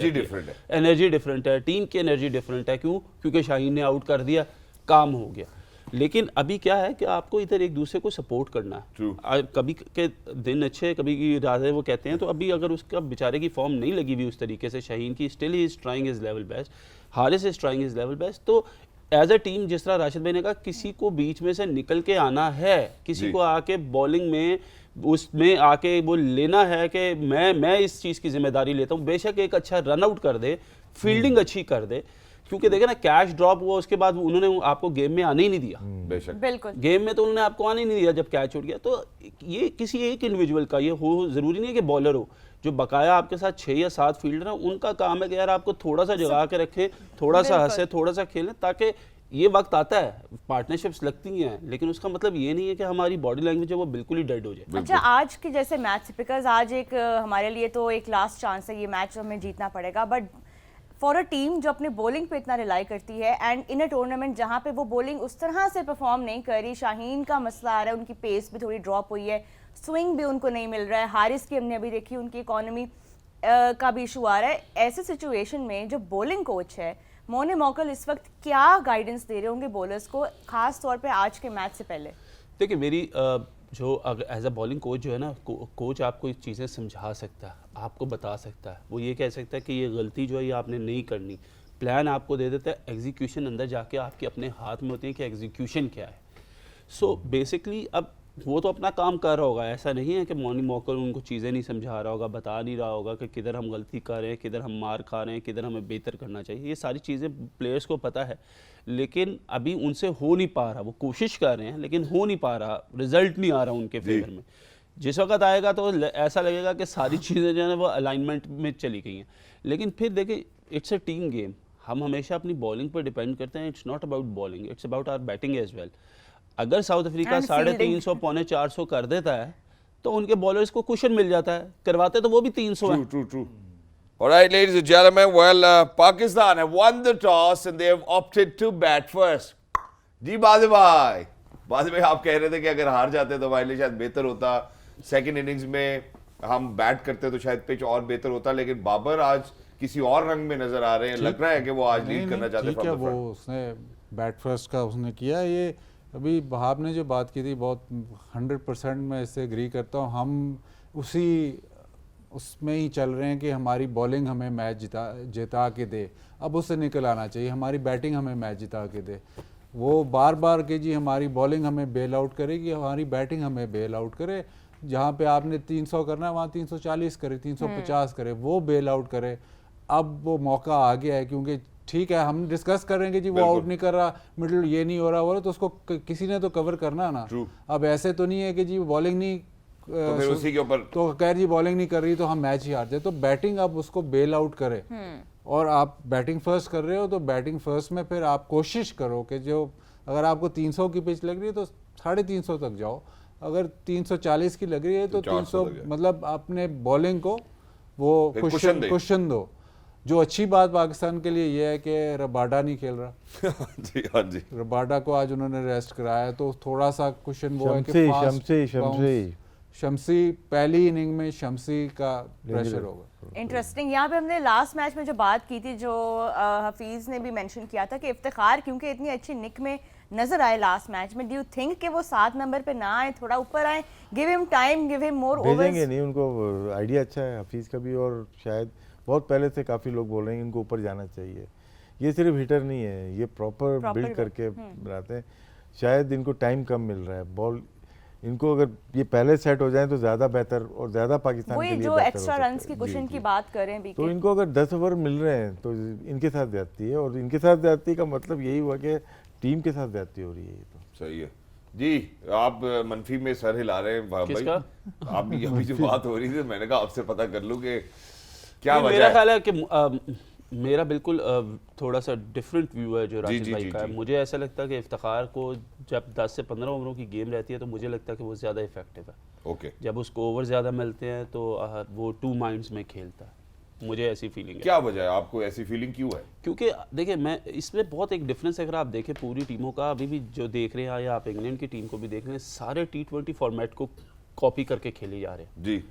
एनर्जी डिफरेंट है, टीम की एनर्जी डिफरेंट है। क्यों? क्योंकि शाहीन ने आउट कर दिया, काम हो गया। लेकिन अभी क्या है कि आपको इधर एक दूसरे को सपोर्ट करना है। कभी के दिन अच्छे, कभी की रातें वो कहते हैं। तो अभी अगर उसका बेचारे की फॉर्म नहीं लगी हुई उस तरीके से शाहीन की, still he is trying his level best, Haris is trying his level best. तो एज अ टीम, जिस तरह राशिद भाई ने कहा, किसी को बीच में से निकल के आना है, किसी को आके बॉलिंग में उसमें आके वो लेना है कि मैं इस चीज़ की जिम्मेदारी लेता हूँ। बेशक एक अच्छा रन आउट कर दे, फील्डिंग अच्छी कर दे, क्योंकि देखे ना कैच ड्रॉप हुआ उसके बाद उन्होंने आपको गेम में आने ही नहीं दिया। बेशक बिल्कुल, गेम में तो उन्होंने आपको आने ही नहीं दिया जब कैच उड़ गया। तो ये किसी एक इंडिविजुअल का ये हो, जरूरी नहीं है कि बॉलर हो, जो बकाया आपके साथ 6 या 7 फील्डर हैं, उनका काम है कि यार आपको थोड़ा सा जगा के रखें, थोड़ा सा हंसे, थोड़ा सा खेलें, ताकि ये वक्त आता है, पार्टनरशिप्स लगती हैं, लेकिन उसका मतलब ये नहीं है कि हमारी बॉडी लैंग्वेज है वो बिल्कुल ही डेड हो जाए। अच्छा आज के जैसे मैच, बिकॉज आज एक हमारे लिए तो एक लास्ट चांस है, ये मैच हमें जीतना पड़ेगा, बट फॉर अ टीम जो अपने बॉलिंग पे इतना रिलाई करती है एंड इन अ टूर्नामेंट जहाँ पे वो बॉलिंग उस तरह से परफॉर्म नहीं कर रही, शाहीन का मसला आ रहा है, उनकी पेस भी थोड़ी ड्रॉप हुई है, स्विंग भी उनको नहीं मिल रहा है, हारिस की हमने अभी देखी उनकी इकोनॉमी का भी इशू आ रहा है। ऐसे सिचुएशन में जो बॉलिंग कोच है मोने मौकल इस वक्त क्या गाइडेंस दे रहे होंगे बॉलर्स को, खास तौर पे आज के मैच से पहले? देखिए मेरी जो अगर एज अ बॉलिंग कोच जो है ना, कोच आपको ये चीज़ें समझा सकता है, आपको बता सकता है, वो ये कह सकता है कि ये गलती जो है ये आपने नहीं करनी, प्लान आपको दे देता है, एग्जीक्यूशन अंदर जाके आपके अपने हाथ में होती है कि एग्जीक्यूशन क्या है। सो बेसिकली अब वो तो अपना काम कर रहा होगा, ऐसा नहीं है कि मोनी मौकल उनको चीज़ें नहीं समझा रहा होगा, बता नहीं रहा होगा कि किधर हम गलती कर रहे हैं, किधर हम मार खा रहे हैं, किधर हमें बेहतर करना चाहिए। ये सारी चीज़ें प्लेयर्स को पता है, लेकिन अभी उनसे हो नहीं पा रहा। वो कोशिश कर रहे हैं लेकिन हो नहीं पा रहा, रिजल्ट नहीं आ रहा उनके फेवर में। जिस वक्त आएगा तो ऐसा लगेगा कि सारी चीज़ें जो है वो अलाइनमेंट में चली गई हैं। लेकिन फिर देखिए, इट्स अ टीम गेम, हम हमेशा अपनी बॉलिंग पर डिपेंड करते हैं। It's not about bowling, it's about our batting as well. अगर साउथ अफ्रीका 350 पौने 400 कर देता है तो उनके बॉलर्स को कुशन मिल जाता है, करवाते तो वो भी 300 है। True. All right, ladies and gentlemen, well, Pakistan have won the toss and they have opted to bat first. जी बाज़ भाई आप कह रहे थे कि अगर हार जाते तो हमारे लिए शायद बेहतर होता, सेकंड इनिंग्स में हम बैट करते तो शायद पिच और बेहतर होता, लेकिन बाबर आज किसी और रंग में नजर आ रहे हैं। लग रहा है कि वो आज लीड करना चाहते हैं। ठीक है, वो उसने बैट फर्स्ट का उसने किया। ये अभी वहाब ने जो बात की थी बहुत 100% मैं इससे एग्री करता हूँ। हम उसी उसमें ही चल रहे हैं कि हमारी बॉलिंग हमें मैच जिता के दे, अब उससे निकल आना चाहिए, हमारी बैटिंग हमें मैच जिता के दे। वो बार बार के जी हमारी बॉलिंग हमें बेल आउट करेगी, हमारी बैटिंग हमें बेल आउट करे, जहाँ पे आपने 300 करना है वहाँ 340 करे, 350 करे, वो बेल आउट करे। अब वो मौका आ गया है, क्योंकि ठीक है हम डिस्कस कर रहे हैं कि जी वो आउट नहीं कर रहा, मिडिल ये नहीं हो रहा, वो तो उसको किसी ने तो कवर करना ना। अब ऐसे तो नहीं है कि जी बॉलिंग नहीं तो फिर उसी के ऊपर तो खैर जी बॉलिंग नहीं कर रही तो हम मैच ही हार जाए। तो बैटिंग आप उसको बेल आउट करें, और आप बैटिंग फर्स्ट कर रहे हो तो बैटिंग फर्स्ट में फिर आप कोशिश करो कि जो अगर आपको 300 की पिच लग रही है तो 350 तक जाओ, अगर 340 की लग रही है तो 300, मतलब अपने बॉलिंग को वो कुशन दो। जो अच्छी बात पाकिस्तान के लिए ये है कि रबाडा नहीं खेल रहा। जी हाँ जी, रबाडा को आज उन्होंने रेस्ट कराया, तो थोड़ा सा क्वेश्चन वो है कि शमसी पहली इनिंग में शमसी का प्रेशर होगा। इंटरेस्टिंग। यहाँ पे हमने लास्ट मैच में जो बात की थी, जो हफीज़ ने भी मेंशन किया था कि इफ्तिखार क्योंकि इतनी अच्छी निक में नजर आए लास्ट मैच में, डू यू थिंक कि वो 7 नंबर पे ना आए, थोड़ा ऊपर आए, give him time, give him more overs? भेजेंगे नहीं, उनको आइडिया अच्छा है हफीज़ का भी, और शायद बहुत पहले से काफ़ी लोग बोल रहे हैं इनको ऊपर जाना चाहिए। ये सिर्फ हिटर नहीं है, ये प्रॉपर बिल्ड करके बनाते हैं। शायद इनको टाइम कम मिल रहा है, बॉल इनको अगर ये पहले सेट हो जाए तो ज़्यादा बेहतर और ज़्यादा पाकिस्तान के लिए जो एक्स्ट्रा रन्स की क्वेश्चन की बात करें भी, तो इनको अगर 10 ओवर मिल रहे हैं तो इनके साथ ज्यादती है, और इनके साथ ज्यादती का मतलब यही हुआ कि टीम के साथ ज्यादती हो रही है। तो सही है जी। आप मनफी में सर हिला रहे हैं भाई, आप अभी जो बात हो रही थी मैंने कहा आपसे पता कर लूं कि क्या वजह है। मेरा ख्याल है कि मेरा बिल्कुल थोड़ा सा डिफरेंट व्यू है जो राशिद भाई का है। मुझे ऐसा लगता है कि इफ्तिखार को जब 10 से 15 ओवरों की गेम रहती है तो मुझे लगता है कि वो ज़्यादा इफेक्टिव है। ओके, जब उसको ओवर ज़्यादा मिलते हैं तो वो 2 माइंड्स में खेलता है। मुझे ऐसी फीलिंग है। क्या वजह है, आपको ऐसी फीलिंग क्यों है? क्योंकि देखिए मैं इसमें बहुत एक डिफरेंस है। अगर आप देखें पूरी टीमों का, अभी भी जो देख रहे हैं या आप इंग्लैंड की टीम को भी देख रहे हैं, सारे T20 फॉर्मेट को कॉपी करके खेले जा रहे हैं जी,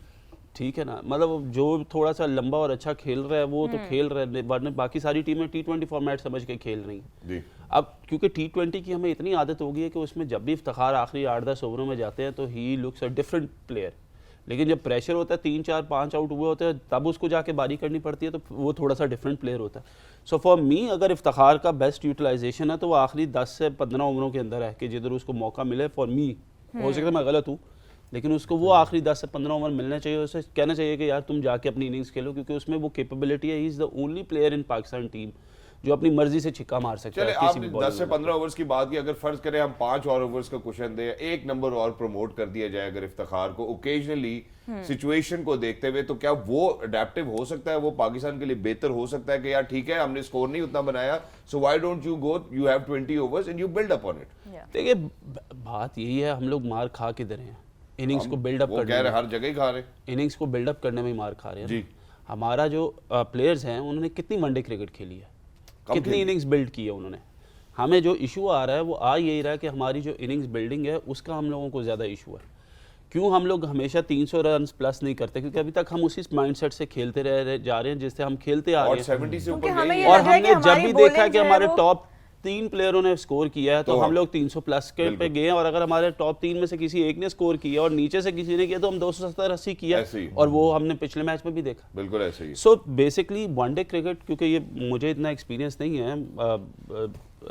ठीक है ना। मतलब जो थोड़ा सा लंबा और अच्छा खेल रहा है वो तो खेल रहे हैं, वरना बाकी सारी टीमें T20 फॉर्मेट समझ के खेल रही हैं जी। अब क्योंकि T20 की हमें इतनी आदत हो गई है कि उसमें जब भी इफ्तिखार आखिरी 8-10 ओवरों में जाते हैं तो he looks a different player, लेकिन जब प्रेशर होता है 3-4-5 आउट हुए होते हैं तब उसको जाके बारी करनी पड़ती है तो वो थोड़ा सा डिफरेंट प्लेयर होता है। सो फॉर मी अगर इफ्तिखार का बेस्ट यूटिलाइजेशन है तो वो आखिरी 10 से 15 ओवरों के अंदर है कि जिधर उसको मौका मिले। फॉर मी हो सकता है मैं गलत हूँ, लेकिन उसको वो आखिरी 10 से 15 ओवर मिलना चाहिए। उसे कहना चाहिए कि यार तुम जाके अपनी इनिंग्स खेलो, क्योंकि उसमें वो कैपेबिलिटी है। He is the only player in Pakistan team जो अपनी मर्जी से छिक्का मार सकता है। आपने 10 से 15 ओवर्स की बात की, अगर फर्ज करें हम 5 और ओवर्स का क्वेश्चन दें, 1 नंबर और प्रमोट कर दिया जाए अगर इफ्तिखार को ओकेजनली सिचुएशन को देखते हुए, तो क्या वो अडेप्टिव हो सकता है? वो पाकिस्तान के लिए बेहतर हो सकता है कि यार ठीक है हमने स्कोर नहीं उतना बनाया, so why don't you go, you have 20 overs and you build up on it. देखिए बात यही है, हम लोग मार खा किधर हैं? इनिंग्स को बिल्डअप करने में, हर जगह ही खा रहे हैं। इनिंग्स को बिल्डअप करने में ही मार खा रहे हैं जी। हमारा जो प्लेयर्स हैं उन्होंने कितनी वनडे क्रिकेट खेली है, कितनी इनिंग्स बिल्ड की है उन्होंने। हमें जो इशू आ रहा है वो आ यही रहा है कि हमारी जो इनिंग्स बिल्डिंग है उसका हम लोगों को ज़्यादा इशू है। क्यों हम लोग हमेशा 300 रन प्लस नहीं करते? क्योंकि अभी तक हम उसी माइंडसेट से खेलते जा रहे हैं जिससे हम खेलते आ रहे हैं। 70 से ऊपर और हमने जब भी देखा कि हमारे टॉप 3 प्लेयरों ने स्कोर किया है तो हम लोग 300 प्लस के पे गए हैं, और अगर हमारे टॉप 3 में से किसी एक ने स्कोर किया और नीचे से किसी ने किया तो हम 270-80 किया, और वो हमने पिछले मैच में भी देखा। बिल्कुल ऐसे ही। सो बेसिकली वनडे क्रिकेट, क्योंकि ये मुझे इतना एक्सपीरियंस नहीं है,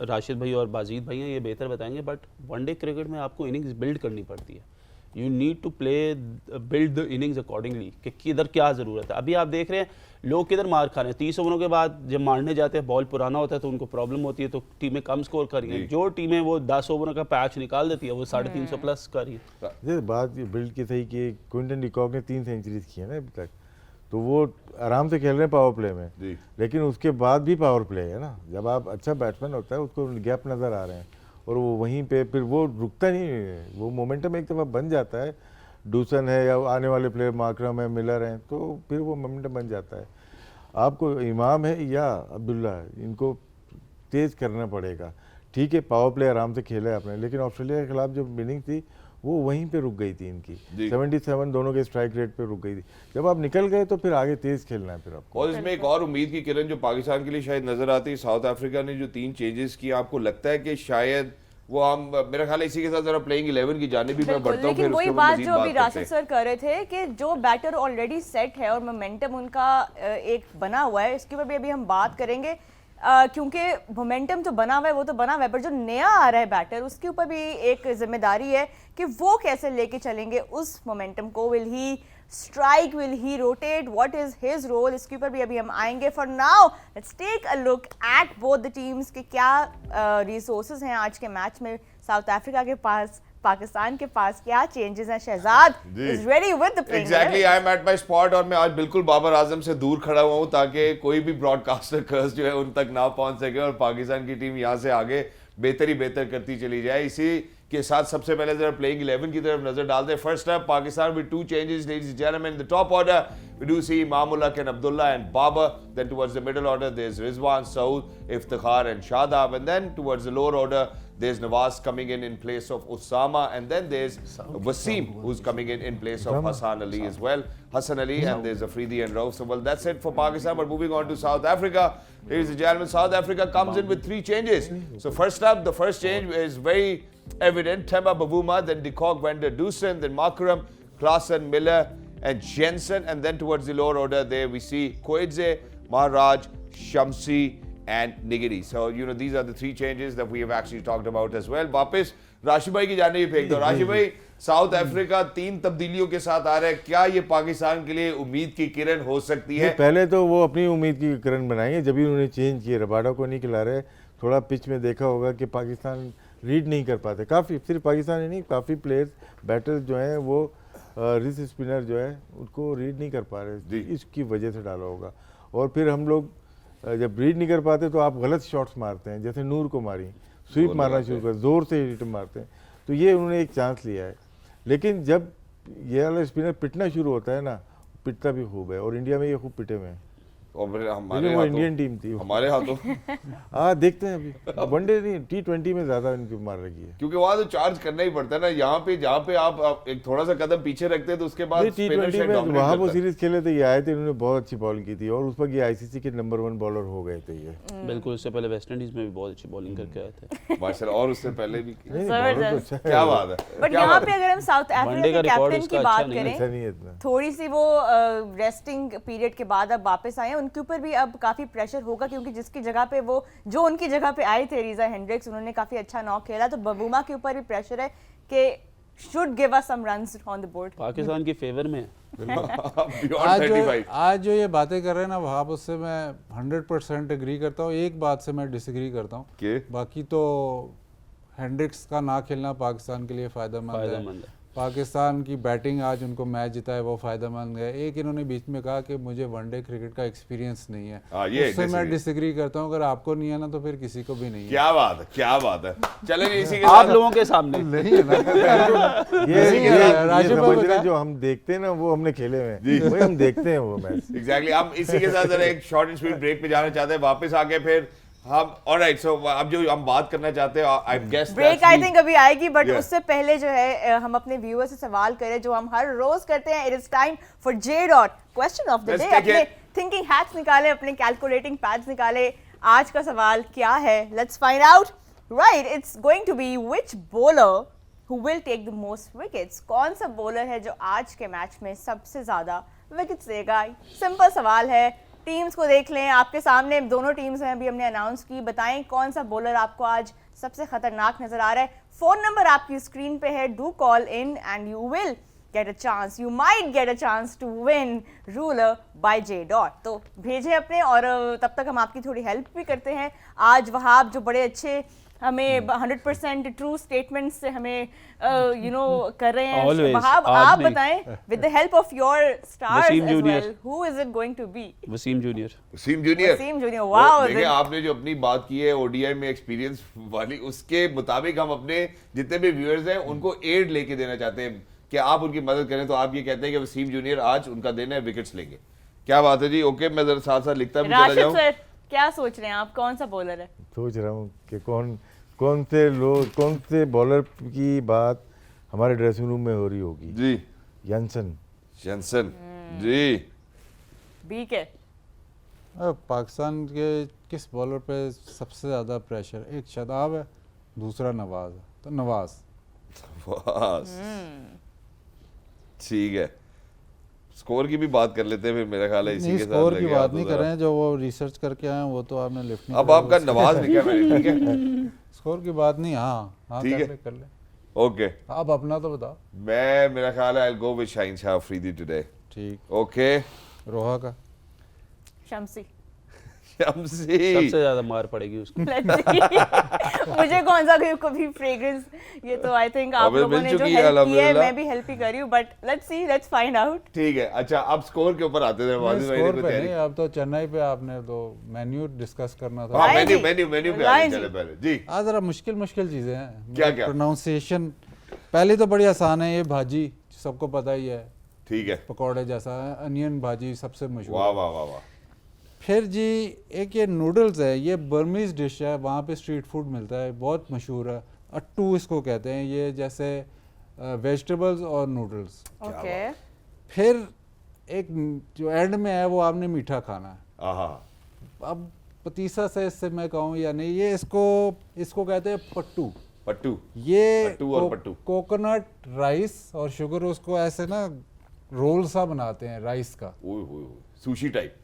राशिद भाई और बाजीद भाई हैं ये बेहतर बताएंगे, बट वनडे क्रिकेट में आपको इनिंग्स बिल्ड करनी पड़ती है। You need to play build the innings accordingly कि किधर क्या ज़रूरत है। अभी आप देख रहे हैं लोग किधर मार खा रहे हैं। 30 ओवरों के बाद जब मारने जाते हैं बॉल पुराना होता है तो उनको प्रॉब्लम होती है, तो टीमें कम स्कोर कर रही हैं। जो टीमें वो 10 ओवरों का पैच निकाल देती है वो 350 प्लस कर रही है। जैसे बात ये बिल्ड की सही कि क्विंटन डिकॉक ने 3 सेंचुरीज की है ना अभी तक, तो वो आराम से खेल रहे हैं पावर प्ले में, लेकिन उसके बाद भी पावर प्ले है ना। जब आप अच्छा बैट्समैन होता है उसको गैप नज़र आ रहे हैं और वो वहीं पे फिर वो रुकता नहीं है, वो मोमेंटम एक दफ़ा बन जाता है। डूसन है या आने वाले प्लेयर मार्करम है, मिलर हैं, तो फिर वो मोमेंटम बन जाता है। आपको इमाम है या अब्दुल्ला है, इनको तेज़ करना पड़ेगा। ठीक है पावर प्ले आराम से खेला है आपने, लेकिन ऑस्ट्रेलिया के खिलाफ जो विनिंग थी वो वहीं पे रुक गई थी इनकी। 77 दोनों के स्ट्राइक रेट पे रुक गई थी। जब आप निकल गए तो फिर आगे तेज खेलना है फिर आपको। और इसमें एक और उम्मीद की किरण जो पाकिस्तान के लिए शायद नजर आती है, साउथ अफ्रीका ने जो 3 चेंजेस किए, आपको लगता है कि शायद वो हम, मेरा ख्याल है इसी के साथ जरा प्लेइंग 11 की जाने भी मैं बढ़ता हूं, लेकिन वही बात जो अभी राशिद सर कर रहे थे कि जो बैटर ऑलरेडी सेट है और मोमेंटम उनका एक बना हुआ है, इसके ऊपर भी अभी हम बात करेंगे। क्योंकि मोमेंटम तो बना हुआ है, वो तो बना हुआ है, पर जो नया आ रहा है बैटर उसके ऊपर भी एक जिम्मेदारी है कि वो कैसे लेके चलेंगे उस मोमेंटम को. Will he strike, will he rotate, what is his role, इसके ऊपर भी अभी हम आएंगे. For now let's take a look at both the teams के क्या रिसोर्सेज हैं आज के मैच में. साउथ अफ्रीका के पास, पाकिस्तान के पास क्या चेंजेस हैं. Shahzad is ready with the playing. Exactly, I am at my spot और मैं आज बिल्कुल बाबर आजम से दूर खड़ा हुआ हूं ताकि कोई भी ब्रॉडकास्टर कर्स जो है उन तक ना पहुंच सके और पाकिस्तान की टीम यहां से आगे बेहतर ही बेहतर करती चली जाए. इसी के साथ सबसे पहले जरा प्लेइंग 11 की तरफ नजर डालते हैं. First up Pakistan with 2 changes, ladies and gentlemen. The top order we do see Imamullah and Abdullah and Babar. Then towards the middle order there's Rizwan, Saud, Iftikhar and Shadab. And then towards the lower order there's Nawaz coming in place of Usama, and then there's Wasim who's coming in place of Hassan Ali as well. Hassan Ali, and there's Afridi and Rauf. So well, that's it for Pakistan. But moving on to South Africa, ladies and gentlemen, South Africa comes in with 3 changes. So first up, the first change is very evident. Themba Bavuma, then de Kock, Wender Dusen, then Markram, Klaassen, Miller and Jensen. And then towards the lower order there we see Koedze, Maharaj, Shamsi and Nigiri. So, you know, these are the 3 changes that we have actually talked about as well. वापस राशिद भाई की जाने ही फेंक दो. राशिद भाई, south Africa 3 तब्दीलियों के साथ आ रहा है. क्या ये पाकिस्तान के लिए उम्मीद की किरण हो सकती है? पहले तो वो अपनी उम्मीद की किरण बनाएंगे जब भी उन्होंने चेंज किए. रबाडा को नहीं खिला रहे. थोड़ा पिच में देखा होगा कि पाकिस्तान रीड नहीं कर पाते. काफ़ी, सिर्फ पाकिस्तान ही नहीं, काफ़ी प्लेयर्स बैटर्स जो हैं वो रिस स्पिनर जो है उनको रीड नहीं कर पा रहे. इसकी वजह से डाला होगा. और फिर हम लोग जब रीड नहीं कर पाते तो आप गलत शॉट्स मारते हैं. जैसे नूर को मारी, स्वीप मारना शुरू कर, ज़ोर से हिट मारते हैं. तो ये उन्होंने एक चांस लिया है. लेकिन जब ये वाला स्पिनर पिटना शुरू होता है ना, पिटता भी खूब है. और इंडिया में ये खूब पिटे हुए हैं. और फिर वो हमारे इंडियन टीम थी. हमारे हाथों हाँ, देखते हैं अभी. वनडे नहीं, T20 में ज़्यादा इनकी मार लगी है. क्योंकि वहां तो चार्ज करना ही पड़ता है ना. यहाँ पे जहाँ पे आप एक थोड़ा सा कदम पीछे रखते हैं तो उसके बाद spinner T20 शायद में dominate वहाँ वो करता है. सीरीज खेले थे, ये आए थे, इन्होंने बहुत अच्छी बॉलिंग की थी. और उस वक्त ये ICC के नंबर 1 बॉलर हो गए थे. ये बिल्कुल, उससे पहले वेस्ट इंडीज में भी बहुत अच्छी बॉलिंग करके आए थे. माशाल्लाह. और उससे पहले भी की. नहीं, bowler तो अच्छा है. क्या बात है. बट क्या यहाँ बात पे है. अगर हम साउथ वनडे अफ्रीका का के रिकॉर्ड कैप्टन की उसका बात अच्छा नहीं है. करें, अच्छा नहीं है इतना. थोड़ी सी वो रेस्टिंग पीरियड के बाद अब वापस आए हैं. उनके ऊपर भी अब काफ़ी प्रेशर होगा क्योंकि जिसकी जगह पे वो जो उनकी जगह पे आए थे रीजा हेंड्रिक्स, उन्होंने काफ़ी अच्छा नॉक खेला. तो बबूमा के ऊपर भी प्रेशर है कि should give us some runs on the board. Pakistan के फेवर में है. Beyond 35. आज जो ये बातें कर रहे हैं ना वहाँ, उससे मैं 100% एग्री करता हूँ. एक बात से मैं डिसएग्री करता हूँ. के? बाकी तो हेंड्रिक्स का ना खेलना पाकिस्तान के लिए फ़ायदेमंद है. पाकिस्तान की बैटिंग आज उनको मैच जिता है वो फ़ायदेमंद है. एक इन्होंने बीच में कहा कि मुझे वनडे क्रिकेट का एक्सपीरियंस नहीं है. ये उससे मैं डिसएग्री करता हूँ. अगर आपको नहीं है ना तो फिर किसी को भी नहीं है. क्या बात है, क्या बात है. चलें इसी के आप साथ लोगों के सामने नहीं है ना. ये राशिद भाई समझ रहे बता. हैं, जो हम देखते हैं ना वो हमने खेले हुए हैं. वही हम देखते हैं वो मैच. एग्जैक्टली. हम इसी के साथ जरा एक शॉर्ट एंड स्वीट ब्रेक पे जाना चाहते हैं. वापस आके फिर हम ऑलराइट. सो अब जो हम बात करना चाहते हैं, I guess break I think अभी आएगी, बट Yeah. उससे पहले जो है हम अपने व्यूअर से सवाल करें जो हम हर रोज करते हैं. It is time for J dot question of the Let's day. take अपने it. थिंकिंग हैट्स निकाले, अपने कैलकुलेटिंग पैड्स निकाले. आज का सवाल क्या है? Let's find out. Right, it's going to be which bowler who will take the most wickets. कौन सा बॉलर है जो आज के मैच में सबसे ज्यादा विकेट्स लेगा? सिंपल सवाल है. टीम्स को देख लें, आपके सामने दोनों टीम्स हैं, अभी हमने अनाउंस की. बताएं कौन सा बॉलर आपको आज सबसे खतरनाक नजर आ रहा है. फोन नंबर आपकी स्क्रीन पे है. Do call in and you will get a chance, you might get a chance to win ruler by J dot. तो भेजें अपने, और तब तक हम आपकी थोड़ी हेल्प भी करते हैं. आज वहाब जो बड़े अच्छे हमें 100% ट्रू स्टेटमेंट से हमें कर रहे हैं. Always, वहाब, आज आप नहीं. बताएं with the help of your stars Wasim as junior. Well, who is it going to be? Wasim junior. Wasim junior. Wasim junior. Wow. देखिए, आपने जो अपनी बात की है ओडीआई में एक्सपीरियंस वाली, उसके मुताबिक हम अपने जितने भी व्यूअर्स हैं उनको एड लेके देना चाहते हैं कि आप उनकी मदद करें. तो आप ये कहते हैं कि वसीम जूनियर आज उनका दिन है, विकेट्स लेंगे. क्या बात है जी. ओके, मैं जरा साथ साथ लिखता भी चला राशिद जाऊं. सर, क्या सोच रहे हैं आप? कौन सा बॉलर है? सोच रहा हूँ कि कौन से बॉलर की बात हमारे ड्रेसिंग रूम में हो रही होगी. जी. जेंसन. जी. बी के. पाकिस्तान के किस बॉलर पे सबसे ज़्यादा प्रेशर? एक शादाब है, दूसरा नवाज है. तो नवाज. बस ठीक है. स्कोर की भी बात कर लेते हैं फिर, मेरा ख्याल है इसी नहीं, के साथ स्कोर की लगे बात आप तो नहीं जरा। कर रहे हैं, जो वो रिसर्च करके आए हैं वो तो आपने लिफ्ट नहीं अब करा, आपका उससे- नवाज लिखा है मैंने, ठीक है स्कोर की बात नहीं, हाँ हाँ ठीक कर है। ले कर ले। ओके, आप अपना तो बताओ। मैं मेरा ख्याल है I go with Shaheen Shah Afridi today. ठीक, ओके रोहा का शम्सी। शम्सी सबसे ज्यादा मार पड़ेगी उसको। Let's see. मुझे कौन सा कभी फ्रेग्रेंस, ये तो आई थिंक आप अबे लोगों मिल ने जो चुकी है, हेल्प की है, अल्हम्दुलिल्लाह। मैं भी हेल्प ही कर रही हूँ, but let's see, let's find out. ठीक है। अच्छा, अब स्कोर के ऊपर आते थे, वाजिद भाई ने स्कोर कोई पे तैयारी। नहीं, अब तो चेन्नई पे आपने तो मेन्यू डिस्कस करना था। हाँ, लाइन मेन्यू जी। मेन्यू मेन्यू पे लाइन आगे जी। चले पहले जी। आज जरा मुश्किल मुश्किल चीज़ें हैं। क्या क्या? प्रोनाउंसिएशन पहली तो बड़ी आसान है, ये भाजी सबको पता ही है, ठीक है, पकौड़े जैसा है, अनियन भाजी सबसे मशहूर वाह है। वाह वाह वाह। फिर जी एक ये नूडल्स है, ये बर्मीज डिश है, वहाँ पे स्ट्रीट फूड मिलता है, बहुत मशहूर है, अट्टू इसको कहते हैं, ये जैसे वेजिटेबल्स और नूडल्स। ओके, फिर एक जो एंड में है वो आपने मीठा खाना है। आहा, अब पतीसा से इससे मैं कहूँ या नहीं, ये इसको कहते हैं पट्टू। पट्टू, ये पट्टू और पट्टू। कोकोनट राइस और शुगर, उसको ऐसे ना रोल सा बनाते हैं राइस का, ओए होए होए, सुशी टाइप,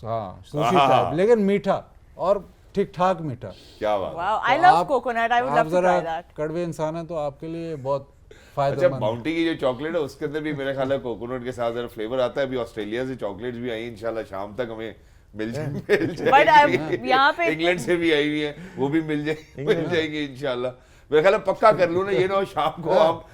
हाँ सुशी आहा। टाइप, लेकिन मीठा और ठीक ठाक मीठा। क्या बात है। वाओ, आई तो लव आप- कोकोनट, आई वुड आप लव टू जरा ट्राई दैट। कड़वे इंसान हैं तो आपके लिए बहुत अच्छा, फायदेमंद है। बाउंटी की जो चॉकलेट है उसके अंदर भी मेरा ख्याल है कोकोनट के साथ जरा फ्लेवर आता है। अभी ऑस्ट्रेलिया से चॉकलेट्स भी आई, इंशाल्लाह शाम तक हमें मिल जाएगी। But यहाँ पे इंग्लैंड से भी आई हुई है, वो भी मिल जाएगी इंशाल्लाह। मेरा ख्याल है पक्का कर लूँ ना, ये ना हो शाम को आप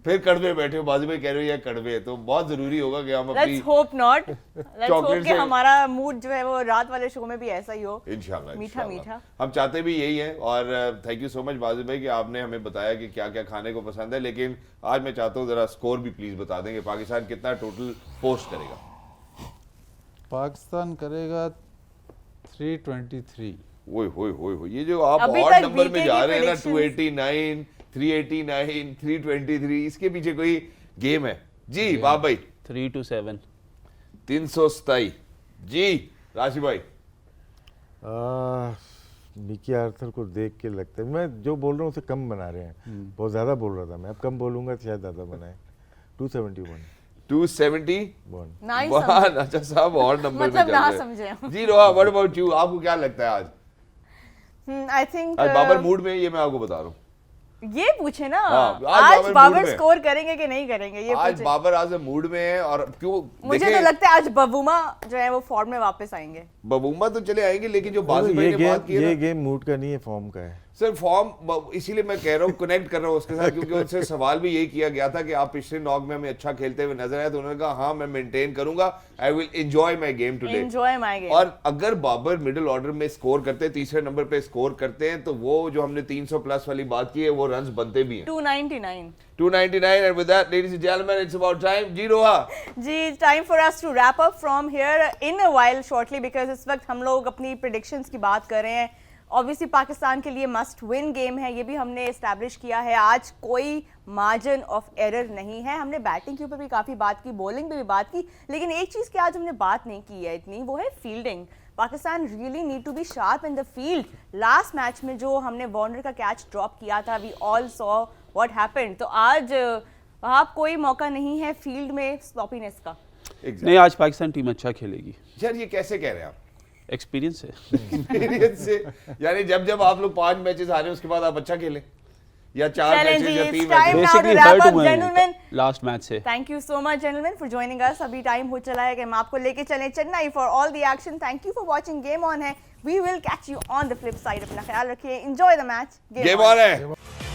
फिर कड़वे बैठे हो, बाजू में कह रहे हो या कड़वे, तो बहुत जरूरी होगा कि हम अपनी let's hope not, let's hope chocolate कि से- हमारा मूड जो है वो रात वाले शो में भी ऐसा ही हो, इंशाल्लाह मीठा इंशाल्लाह। मीठा। हम चाहते भी यही है, और thank you so much Wajid भाई कि आपने हमें बताया कि क्या क्या खाने को पसंद है। लेकिन आज मैं चाहता हूँ जरा स्कोर भी प्लीज बता देंगे, पाकिस्तान कितना टोटल पोस्ट करेगा। पाकिस्तान करेगा 323। ओए होए होए होए, ये जो आप अभी ऑड तक नंबर में BK जा की रहे हैं ना, predictions- 289, 389, 323, इसके पीछे कोई गेम है जी? बाप भाई 3 to 7। 327 जी। राशि भाई मिकी आर्थर को देख के लगता है, मैं जो बोल रहा हूँ उसे कम बना रहे हैं, बहुत ज़्यादा बोल रहा था मैं, अब कम बोलूँगा तो शायद ज़्यादा बनाए। 271 271। नाइस, अच्छा साहब, और नंबर मतलब में ना चल रहे समझे हैं। हम। जी रोहा, व्हाट अबाउट यू? आपको क्या लगता है आज? आई थिंक आज बाबर मूड में है, ये मैं आपको बता रहा हूँ। ये पूछे ना, हाँ, आज आज बाबर बाबर mood में। स्कोर करेंगे कि नहीं करेंगे, ये आज पूछे। बाबर आज मूड में है, और क्यों मुझे देखें, तो लगता है आज बबूमा जो है वो फॉर्म में वापस आएंगे। बबूमा तो चले आएंगे, लेकिन जो बाजी भाई ये ने बात की है ये ना, गेम मूड का नहीं है, फॉर्म का है। सर फॉर्म, इसीलिए मैं कह रहा हूँ, कनेक्ट कर रहा हूँ उसके साथ, क्योंकि उनसे सवाल भी यही किया गया था कि आप पिछले नॉक में हमें अच्छा खेलते हुए नजर आए, तो उन्होंने कहा हाँ मैं मेंटेन करूंगा, I will enjoy my game today. Enjoy my game. और अगर बाबर मिडिल ऑर्डर में स्कोर करते हैं, तीसरे नंबर पे स्कोर करते हैं, तो वो जो हमने 300 प्लस वाली बात की है, वो रन्स बनते भी हैं। 299 299, and with that ladies and gentlemen, it's about time। जी रोहा, जी, time for us to wrap up from here in a while shortly, because इस वक्त हम लोग अपनी प्रेडिक्शंस की बात कर रहे हैं। ऑब्वियसली पाकिस्तान के लिए मस्ट विन गेम है, ये भी हमने एस्टैब्लिश किया है। आज कोई मार्जिन ऑफ एरर नहीं है। हमने बैटिंग के ऊपर भी काफ़ी बात की, बॉलिंग पे भी बात की, लेकिन एक चीज़ की आज हमने बात नहीं की है इतनी, वो है fielding. Pakistan really need to be sharp in the field. Last match में जो हमने वार्नर का कैच ड्रॉप किया था, we all saw what happened. तो आज आप कोई मौका नहीं है फील्ड में स्लॉपीनेस का। नहीं, आज पाकिस्तान टीम अच्छा खेलेगी, यार ये कैसे कह रहे हैं आप? एक्सपीरियंस है। एक्सपीरियंस से, यानी जब आप लोग 5 मैचेस हारे उसके बाद आप अच्छा खेले, या 4 Challenge मैचेस या is 3 time मैचेस? now to basically wrap hurt up, हुए gentlemen. हैं लास्ट मैच से। Thank you so much gentleman for joining us. अभी टाइम हो चला है कि हम आपको लेके चलें Chennai for all the action. Thank you for watching game on है। We will catch you on the flip side. अपना ख्याल रखिए, enjoy the match. Game on है।